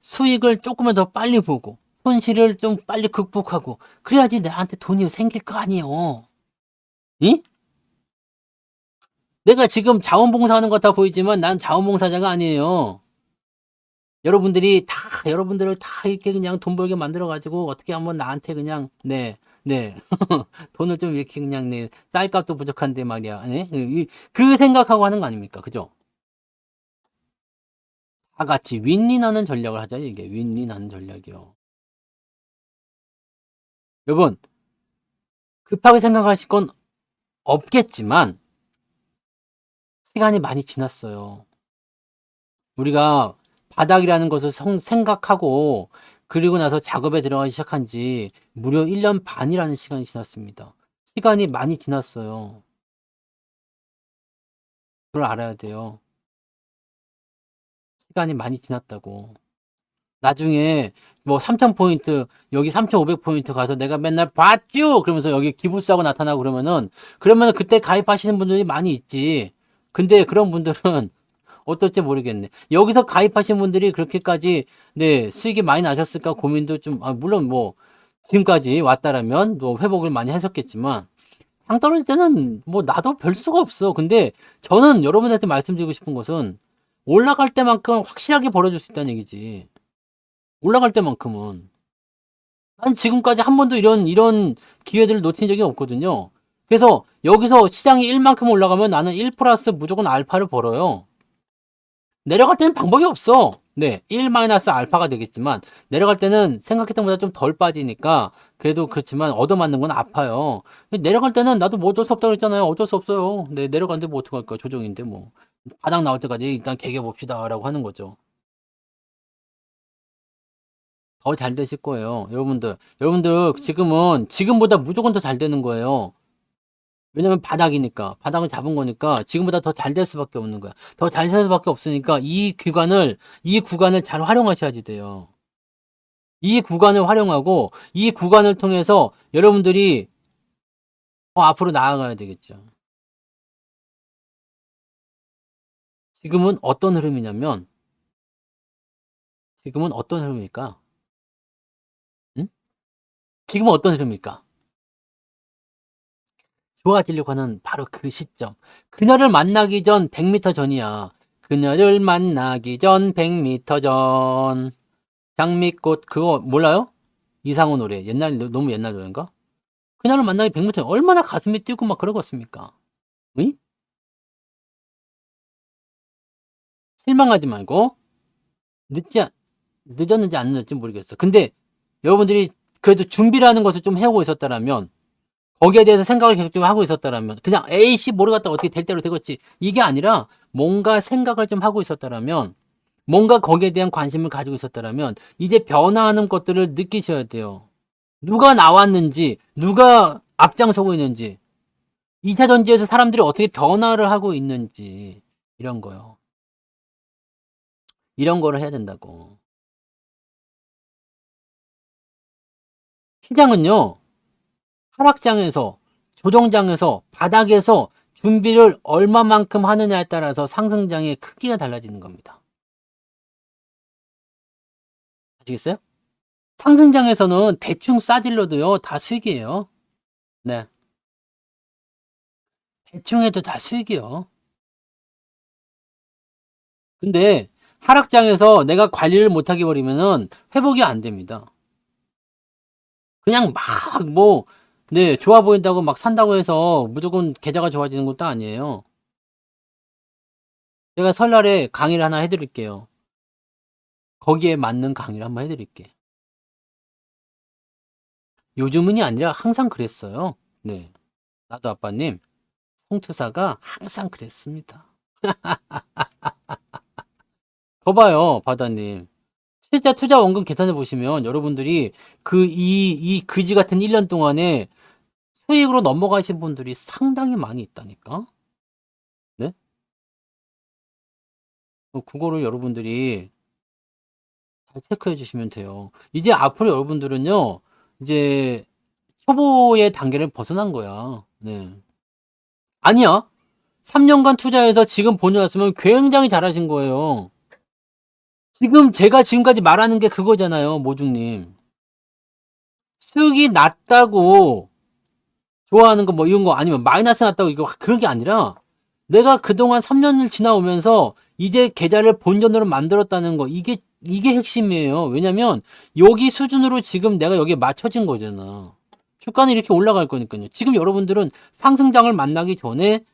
수익을 조금만 더 빨리 보고 손실을 좀 빨리 극복하고 그래야지 나한테 돈이 생길 거 아니에요. 응? 내가 지금 자원봉사하는 것 같아 보이지만 난 자원봉사자가 아니에요. 여러분들을 다 이렇게 그냥 돈 벌게 만들어가지고 어떻게 한번 나한테 그냥, 네, 네. 돈을 좀 이렇게 그냥, 네, 쌀값도 부족한데 말이야. 네? 그 생각하고 하는 거 아닙니까? 그죠? 다 같이 윈윈하는 전략을 하자, 이게. 윈윈하는 전략이요. 여러분, 급하게 생각하실 건 없겠지만, 시간이 많이 지났어요. 우리가 바닥이라는 것을 생각하고 그리고 나서 작업에 들어가기 시작한 지 무려 1년 반이라는 시간이 지났습니다. 시간이 많이 지났어요. 그걸 알아야 돼요. 시간이 많이 지났다고. 나중에 뭐 3,000포인트, 여기 3,500포인트 가서 내가 맨날 봤쥬! 그러면서 여기 기부스하고 나타나고 그러면은 그때 가입하시는 분들이 많이 있지. 근데 그런 분들은 어떨지 모르겠네. 여기서 가입하신 분들이 그렇게까지 네 수익이 많이 나셨을까 고민도 좀 물론 뭐 지금까지 왔다라면 또 회복을 많이 하셨겠지만 상 떨어질 때는 뭐 나도 별 수가 없어. 근데 저는 여러분한테 말씀드리고 싶은 것은 올라갈 때만큼 확실하게 벌어줄 수 있다는 얘기지. 올라갈 때만큼은 난 지금까지 한 번도 이런 기회들을 놓친 적이 없거든요. 그래서 여기서 시장이 1만큼 올라가면 나는 1 플러스 무조건 알파를 벌어요. 내려갈 때는 방법이 없어. 네, 1 마이너스 알파가 되겠지만 내려갈 때는 생각했던 것보다 좀 덜 빠지니까 그래도 그렇지만 얻어맞는 건 아파요. 내려갈 때는 나도 뭐 어쩔 수 없다고 그랬잖아요. 어쩔 수 없어요. 네, 내려가는데 뭐 어떡할까? 조정인데 뭐. 바닥 나올 때까지 일단 개겨봅시다라고 하는 거죠. 더 잘 되실 거예요. 여러분들 지금보다 무조건 더 잘 되는 거예요. 왜냐면 바닥이니까. 바닥을 잡은 거니까 지금보다 더 잘 될 수밖에 없는 거야. 더 잘 될 수밖에 없으니까 이 구간을 잘 활용하셔야지 돼요. 이 구간을 활용하고 이 구간을 통해서 여러분들이 앞으로 나아가야 되겠죠. 지금은 어떤 흐름이냐면 지금은 어떤 흐름일까? 응? 지금은 어떤 흐름일까? 좋아지려고 하는 바로 그 시점. 그녀를 만나기 전 100m 전이야. 그녀를 만나기 전 100m 전. 장미꽃 그거 몰라요? 이상호 노래. 너무 옛날 노래인가? 그녀를 만나기 100m 전. 얼마나 가슴이 뛰고 막 그러겠습니까? 응? 실망하지 말고 늦지 않- 늦었는지 안 늦었는지 모르겠어. 근데 여러분들이 그래도 준비라는 것을 좀 해오고 있었다라면 거기에 대해서 생각을 계속 좀 하고 있었다라면 그냥 에이씨 모르겠다 어떻게 될 대로 되겠지 이게 아니라 뭔가 생각을 좀 하고 있었다라면 뭔가 거기에 대한 관심을 가지고 있었다라면 이제 변화하는 것들을 느끼셔야 돼요. 누가 나왔는지 누가 앞장서고 있는지 2차 전지에서 사람들이 어떻게 변화를 하고 있는지 이런 거요. 이런 거를 해야 된다고. 시장은요. 하락장에서 조정장에서 바닥에서 준비를 얼마만큼 하느냐에 따라서 상승장의 크기가 달라지는 겁니다. 아시겠어요? 상승장에서는 대충 싸질러도요 다 수익이에요. 네, 대충 해도 다 수익이요. 근데 하락장에서 내가 관리를 못하게 버리면은 회복이 안 됩니다. 그냥 막 뭐 네, 좋아 보인다고 막 산다고 해서 무조건 계좌가 좋아지는 것도 아니에요. 제가 설날에 강의를 하나 해드릴게요. 거기에 맞는 강의를 한번 해드릴게. 요즘은이 아니라 항상 그랬어요. 네. 나도 아빠님, 성투사가 항상 그랬습니다. 거봐요, 바다님. 실제 투자 원금 계산해 보시면 여러분들이 이 그지 같은 1년 동안에 수익으로 넘어가신 분들이 상당히 많이 있다니까? 네? 그거를 여러분들이 잘 체크해 주시면 돼요. 이제 앞으로 여러분들은요, 이제 초보의 단계를 벗어난 거야. 네. 아니야. 3년간 투자해서 지금 본전 왔으면 굉장히 잘하신 거예요. 지금 제가 지금까지 말하는 게 그거잖아요, 모중님. 수익이 낮다고 좋아하는 거 뭐 이런 거 아니면 마이너스 났다고 이거 그런 게 아니라 내가 그동안 3년을 지나오면서 이제 계좌를 본전으로 만들었다는 거 이게 핵심이에요. 왜냐면 여기 수준으로 지금 내가 여기에 맞춰진 거잖아. 주가는 이렇게 올라갈 거니까요. 지금 여러분들은 상승장을 만나기 전에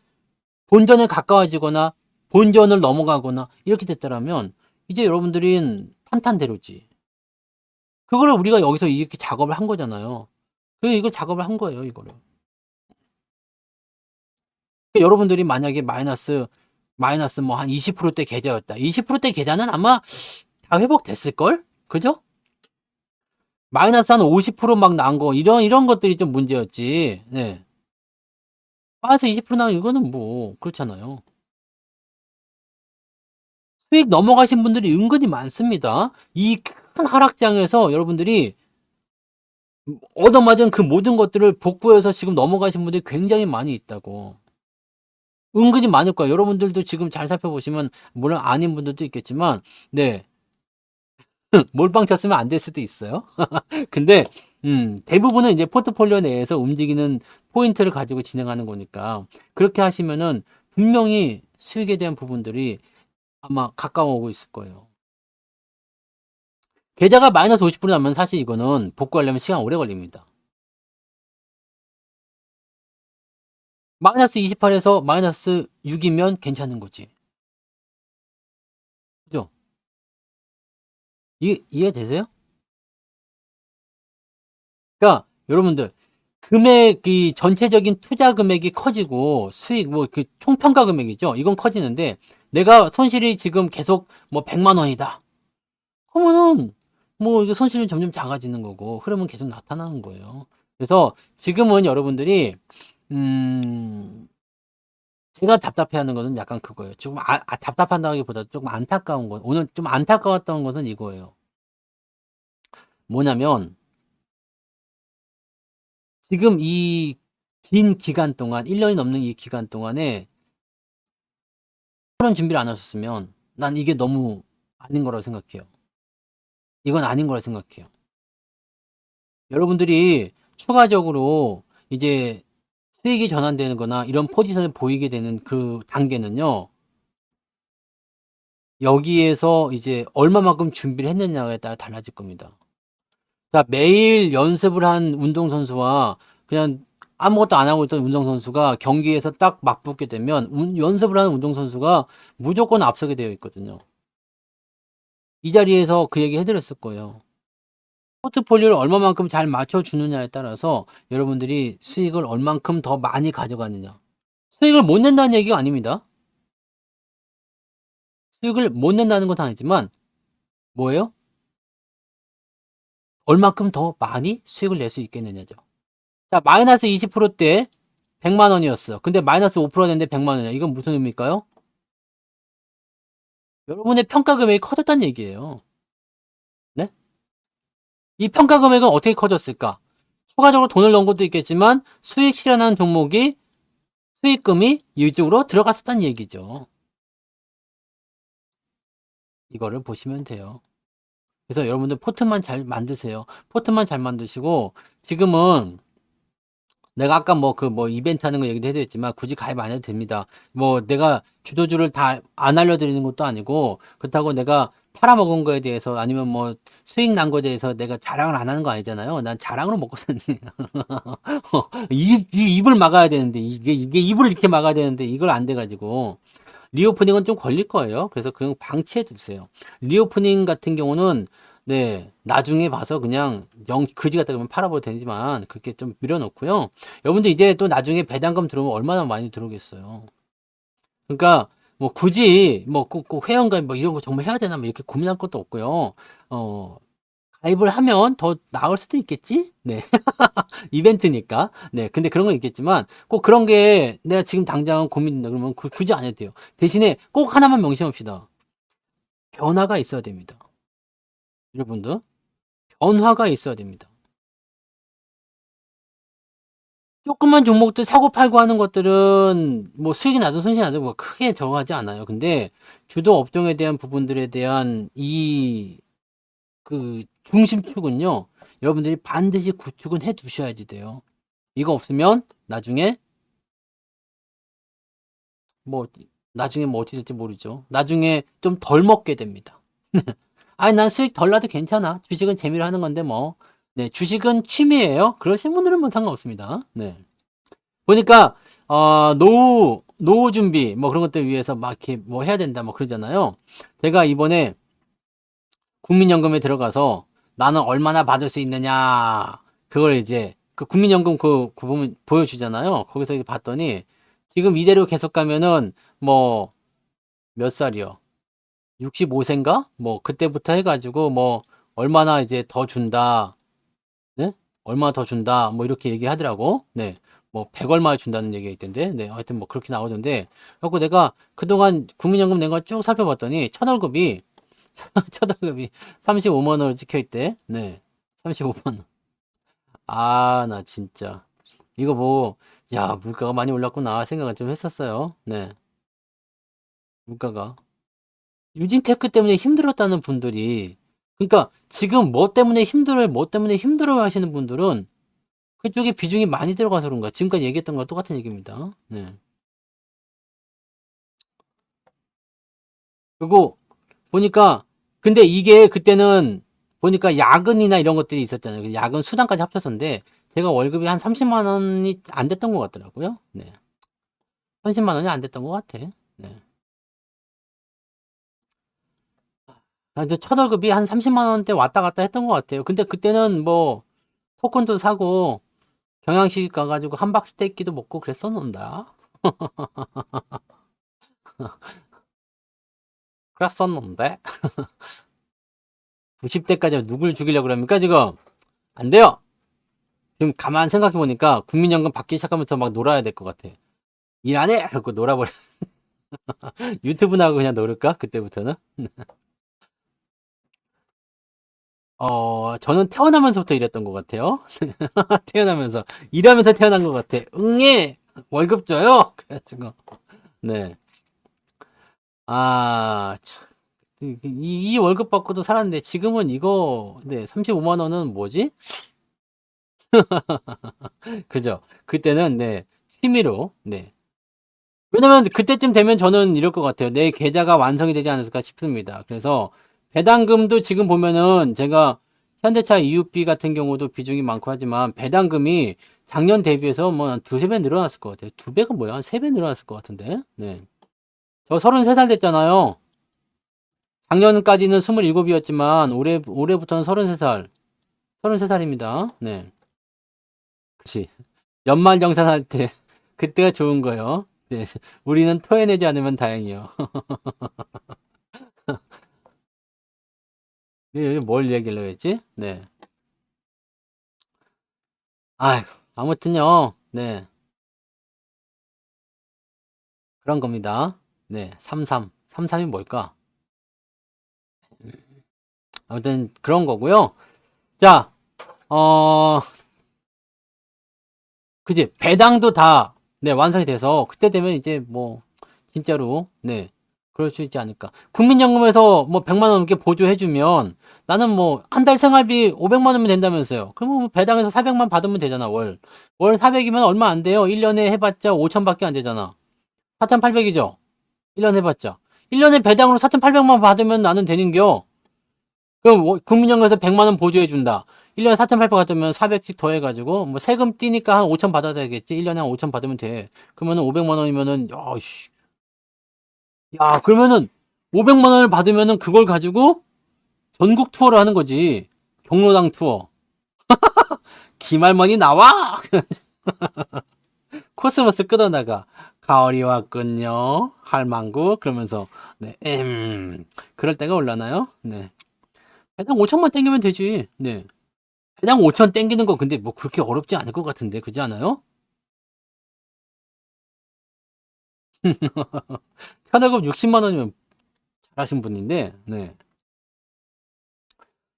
본전에 가까워지거나 본전을 넘어가거나 이렇게 됐다라면 이제 여러분들은 탄탄대로지. 그거를 우리가 여기서 이렇게 작업을 한 거잖아요. 그래서 이거 작업을 한 거예요, 이거를. 여러분들이 만약에 마이너스 뭐 한 20%대 계좌였다. 20%대 계좌는 아마 다 회복됐을걸? 그죠? 마이너스 한 50%막 난 거, 이런 것들이 좀 문제였지. 네. 마이너스 20% 나온 이거는 뭐, 그렇잖아요. 수익 넘어가신 분들이 은근히 많습니다. 이 큰 하락장에서 여러분들이 얻어맞은 그 모든 것들을 복구해서 지금 넘어가신 분들이 굉장히 많이 있다고. 은근히 많을 거예요. 여러분들도 지금 잘 살펴보시면, 물론 아닌 분들도 있겠지만, 네. 몰빵 쳤으면 안 될 수도 있어요. 근데, 대부분은 이제 포트폴리오 내에서 움직이는 포인트를 가지고 진행하는 거니까, 그렇게 하시면은 분명히 수익에 대한 부분들이 아마 가까워 오고 있을 거예요. 계좌가 마이너스 50% 나면 사실 이거는 복구하려면 시간 오래 걸립니다. 마이너스 28에서 마이너스 6이면 괜찮은 거지. 그죠? 이해되세요? 그러니까 여러분들 금액이 전체적인 투자 금액이 커지고 수익 뭐 그 총평가 금액이죠. 이건 커지는데 내가 손실이 지금 계속 뭐 100만 원이다. 그러면은 뭐 이거 손실은 점점 작아지는 거고 흐름은 계속 나타나는 거예요. 그래서 지금은 여러분들이 제가 답답해하는 거는 약간 그거예요. 조금 답답한다기보다 조금 안타까운 거. 오늘 좀 안타까웠던 것은 이거예요. 뭐냐면 지금 이 긴 기간 동안 1년이 넘는 이 기간 동안에 그런 준비를 안 하셨으면 난 이게 너무 아닌 거라고 생각해요. 이건 아닌 거라고 생각해요. 여러분들이 추가적으로 이제 수익이 전환되는 거나 이런 포지션을 보이게 되는 그 단계는요. 여기에서 이제 얼마만큼 준비를 했느냐에 따라 달라질 겁니다. 자, 매일 연습을 한 운동선수와 그냥 아무것도 안 하고 있던 운동선수가 경기에서 딱 맞붙게 되면 연습을 하는 운동선수가 무조건 앞서게 되어 있거든요. 이 자리에서 그 얘기 해드렸을 거예요. 포트폴리오를 얼마만큼 잘 맞춰주느냐에 따라서 여러분들이 수익을 얼만큼 더 많이 가져가느냐. 수익을 못 낸다는 얘기가 아닙니다. 수익을 못 낸다는 건 아니지만 뭐예요? 얼만큼 더 많이 수익을 낼 수 있겠느냐죠. 자, 마이너스 20%대 100만 원이었어. 근데 마이너스 5% 냈는데 100만 원이야. 이건 무슨 의미일까요? 여러분의 평가 금액이 커졌다는 얘기예요. 네? 이 평가 금액은 어떻게 커졌을까? 추가적으로 돈을 넣은 것도 있겠지만 수익 실현한 종목이 수익금이 이쪽으로 들어갔었다는 얘기죠. 이거를 보시면 돼요. 그래서 여러분들 포트만 잘 만드세요. 포트만 잘 만드시고 지금은 내가 아까 뭐 이벤트 하는 거 얘기도 해드렸지만 굳이 가입 안 해도 됩니다. 뭐 내가 주도주를 다 안 알려드리는 것도 아니고 그렇다고 내가 팔아먹은 거에 대해서 아니면 뭐 수익 난 거에 대해서 내가 자랑을 안 하는 거 아니잖아요. 난 자랑으로 먹고 사는 이 입을 막아야 되는데 이게 입을 이렇게 막아야 되는데 이걸 안 돼가지고 리오프닝은 좀 걸릴 거예요. 그래서 그냥 방치해 두세요. 리오프닝 같은 경우는 네 나중에 봐서 그냥 영 그지 같다 그러면 팔아버도 되지만 그렇게 좀 밀어놓고요. 여러분들 이제 또 나중에 배당금 들어오면 얼마나 많이 들어오겠어요. 그러니까 뭐 굳이 뭐 꼭 회원가입 뭐 이런 거 정말 해야 되나 뭐 이렇게 고민할 것도 없고요. 어 가입을 하면 더 나을 수도 있겠지? 네. 이벤트니까. 네. 근데 그런 건 있겠지만 꼭 그런 게 내가 지금 당장 고민된다 그러면 굳이 안 해도 돼요. 대신에 꼭 하나만 명심합시다. 변화가 있어야 됩니다. 여러분들 변화가 있어야 됩니다. 조그만 종목들 사고 팔고 하는 것들은 뭐 수익이 나도 손실이 나도 뭐 크게 적어하지 않아요. 근데 주도 업종에 대한 부분들에 대한 이 그 중심축은요. 여러분들이 반드시 구축은 해 두셔야지 돼요. 이거 없으면 뭐 나중에 뭐 어떻게 될지 모르죠. 나중에 좀 덜 먹게 됩니다. 아니 난 수익 덜 나도 괜찮아. 주식은 재미로 하는 건데 뭐. 네, 주식은 취미예요. 그러신 분들은 뭐 상관없습니다. 네. 보니까 노후 준비 뭐 그런 것들 위해서 막 이렇게 뭐 해야 된다 뭐 그러잖아요. 제가 이번에 국민연금에 들어가서 나는 얼마나 받을 수 있느냐 그걸 이제 그 국민연금 그 보면 보여주잖아요. 거기서 이제 봤더니 지금 이대로 계속 가면은 뭐 몇 살이요? 65세인가? 뭐 그때부터 해가지고 뭐 얼마나 이제 더 준다. 네? 얼마 더 준다. 뭐 이렇게 얘기하더라고. 네. 뭐 100 얼마 준다는 얘기가 있던데. 네. 하여튼 뭐 그렇게 나오던데. 그래서 내가 그동안 국민연금 낸 걸 쭉 살펴봤더니 첫월급이 첫월급이 35만 원을 찍혀 있대. 네. 35만 원. 아, 나 진짜 이거 뭐 야, 물가가 많이 올랐구나 생각을 좀 했었어요. 네. 물가가 유진테크 때문에 힘들었다는 분들이 그러니까 지금 뭐 때문에 힘들어 하시는 분들은 그쪽에 비중이 많이 들어가서 그런 거야. 지금까지 얘기했던 거랑 똑같은 얘기입니다. 네. 그리고 보니까 근데 이게 그때는 보니까 야근이나 이런 것들이 있었잖아요. 그 야근 수당까지 합쳐서인데 제가 월급이 한 30만 원이 안 됐던 것 같더라고요. 네. 30만 원이 안 됐던 것 같아. 네. 이제 첫 월급이 한 30만 원대 왔다 갔다 했던 것 같아요. 근데 그때는 뭐 토큰도 사고 경양식 가가지고 함박 스테이키도 먹고 그랬었는다. 그랬었는데 90대까지 누굴 죽이려고 그럽니까 지금? 안 돼요. 지금 가만 생각해 보니까 국민연금 받기 시작하면서 막 놀아야 될 것 같아. 일 안 해! 하고 놀아버려. 유튜브 나가고 그냥 놀을까? 그때부터는? 저는 태어나면서부터 이랬던 것 같아요. 태어나면서. 일하면서 태어난 것 같아. 응애! 월급 줘요! 그래가지고. 네. 아, 참. 이 월급 받고도 살았는데 지금은 이거, 네, 35만 원은 뭐지? 그죠? 그때는, 네, 취미로, 네. 왜냐면 그때쯤 되면 저는 이럴 것 같아요. 내 계좌가 완성이 되지 않았을까 싶습니다. 그래서 배당금도 지금 보면은 제가 현대차 EUP 같은 경우도 비중이 많고 하지만 배당금이 작년 대비해서 뭐 한 두세 배 늘어났을 것 같아요. 두 배가 뭐야? 한 세 배 늘어났을 것 같은데. 네. 저 33살 됐잖아요. 작년까지는 27이었지만 올해부터는 33살. 33살입니다. 네. 그치. 연말정산할 때 그때가 좋은 거예요. 네. 우리는 토해내지 않으면 다행이요. 네, 뭘 얘기를 했지? 네. 아이고, 아무튼요. 네. 그런 겁니다. 네. 33. 33이 뭘까? 아무튼 그런 거고요. 자, 어, 그지? 배당도 다, 네, 완성이 돼서, 그때 되면 이제 뭐, 진짜로, 네, 그럴 수 있지 않을까. 국민연금에서 뭐 100만 원 넘게 보조해주면, 나는 뭐, 한 달 생활비 500만 원이면 된다면서요. 그러면 뭐 배당에서 400만 받으면 되잖아, 월. 월 400이면 얼마 안 돼요. 1년에 해봤자 5천밖에 안 되잖아. 4,800이죠? 1년 해봤자. 1년에 배당으로 4,800만 받으면 나는 되는겨. 그럼 국민연금에서 100만 원 보조해 준다. 1년에 4,800 받으면 400씩 더해가지고 뭐 세금 띄니까 한 5천 받아야 되겠지. 1년에 한 5천 받으면 돼. 그러면은 500만 원이면은 야 그러면은 500만 원을 받으면은 그걸 가지고 전국 투어를 하는 거지. 경로당 투어. 기말머니 나와. 코스모스 끌어나가. 가을이 왔군요. 할망구 그러면서 네, 그럴 때가 올라나요? 네. 배당 5천만 땡기면 되지. 네. 배당 5천 땡기는 거 근데 뭐 그렇게 어렵지 않을 것 같은데 그지 않아요? 현월급 60만 원이면 잘하신 분인데 네.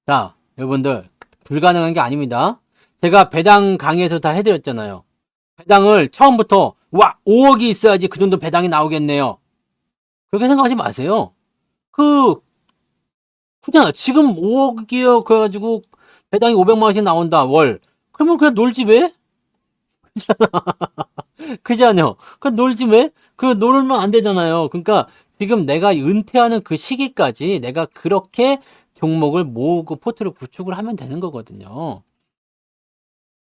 자 여러분들 불가능한 게 아닙니다. 제가 배당 강의에서 다 해드렸잖아요. 배당을 처음부터 와 5억이 있어야지 그 정도 배당이 나오겠네요. 그렇게 생각하지 마세요. 그냥 지금 5억이요 그래가지고 배당이 500만 원씩 나온다 월. 그러면 그냥 놀지 왜? 그지 않요? 그 놀지 왜? 그 놀면 안 되잖아요. 그러니까 지금 내가 은퇴하는 그 시기까지 내가 그렇게 종목을 모으고 포트를 구축을 하면 되는 거거든요.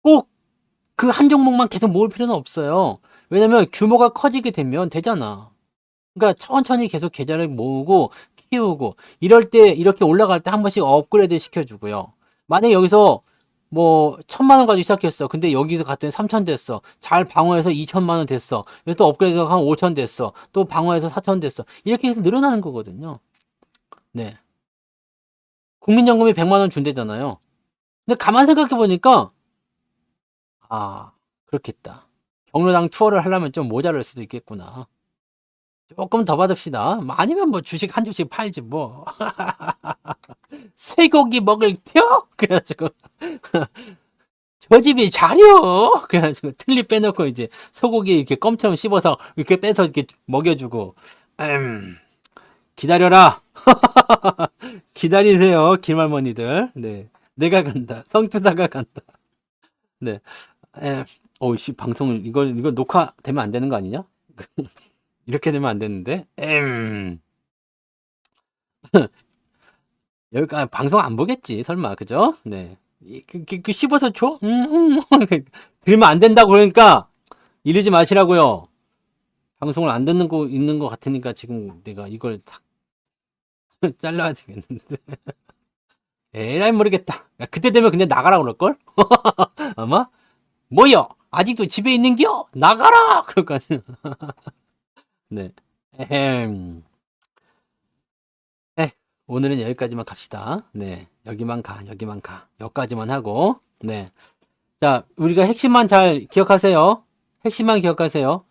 꼭 그 한 종목만 계속 모을 필요는 없어요. 왜냐면 규모가 커지게 되면 되잖아. 그러니까 천천히 계속 계좌를 모으고 키우고 이럴 때 이렇게 올라갈 때 한 번씩 업그레이드 시켜주고요. 만약에 여기서 뭐 1,000만 원 가지고 시작했어. 근데 여기서 갔더니 3천 됐어. 잘 방어해서 2천만 원 됐어. 여기 또 업그레이드가 한 5천 됐어. 또 방어해서 4천 됐어. 이렇게 해서 늘어나는 거거든요. 네. 국민연금이 100만 원 준대잖아요. 근데 가만 생각해 보니까 그렇겠다. 경로당 투어를 하려면 좀 모자랄 수도 있겠구나. 조금 더 받읍시다. 아니면 뭐 주식 한 주씩 팔지 뭐. 쇠고기 먹을 텨? 그래가지고 저 집이 자려. 그래가지고 틀니 빼놓고 이제 소고기 이렇게 껌처럼 씹어서 이렇게 빼서 이렇게 먹여주고. 기다려라. 기다리세요, 김할머니들. 네, 내가 간다. 성투사가 간다. 네. 오씨 방송을 이거 녹화되면 안 되는 거 아니냐? 이렇게 되면 안 되는데. 여기까지 방송 안 보겠지 설마 그죠? 네. 그 씹어서 줘? 들으면 안 된다고 그러니까 이러지 마시라고요. 방송을 안 듣는 거 있는 거 같으니까 지금 내가 이걸 탁 잘라야 되겠는데. 에라이 모르겠다. 야, 그때 되면 그냥 나가라 그럴걸? 아마? 뭐여? 아직도 집에 있는겨? 나가라! 그럴 거 아니야. 네. 에헴. 네. 오늘은 여기까지만 갑시다. 네. 여기만 가. 여기까지만 하고. 네. 자, 우리가 핵심만 잘 기억하세요. 핵심만 기억하세요.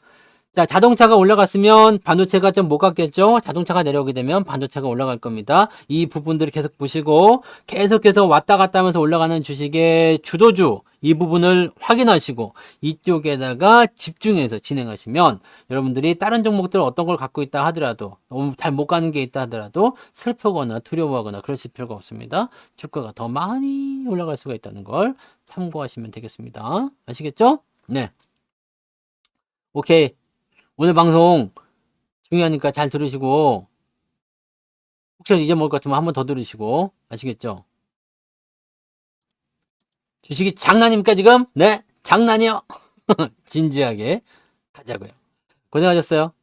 자, 자동차가 올라갔으면 반도체가 좀 못 갔겠죠? 자동차가 내려오게 되면 반도체가 올라갈 겁니다. 이 부분들을 계속 보시고 계속해서 왔다 갔다 하면서 올라가는 주식의 주도주 이 부분을 확인하시고 이쪽에다가 집중해서 진행하시면 여러분들이 다른 종목들 어떤 걸 갖고 있다 하더라도 잘 못 가는 게 있다 하더라도 슬프거나 두려워하거나 그러실 필요가 없습니다. 주가가 더 많이 올라갈 수가 있다는 걸 참고하시면 되겠습니다. 아시겠죠? 네. 오케이. 오늘 방송 중요하니까 잘 들으시고 혹시 잊어먹을 것 같으면 한 번 더 들으시고 아시겠죠? 주식이 장난입니까 지금? 네 장난이요. 진지하게 가자고요. 고생하셨어요.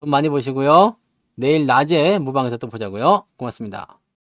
돈 많이 보시고요. 내일 낮에 무방에서 또 보자고요. 고맙습니다.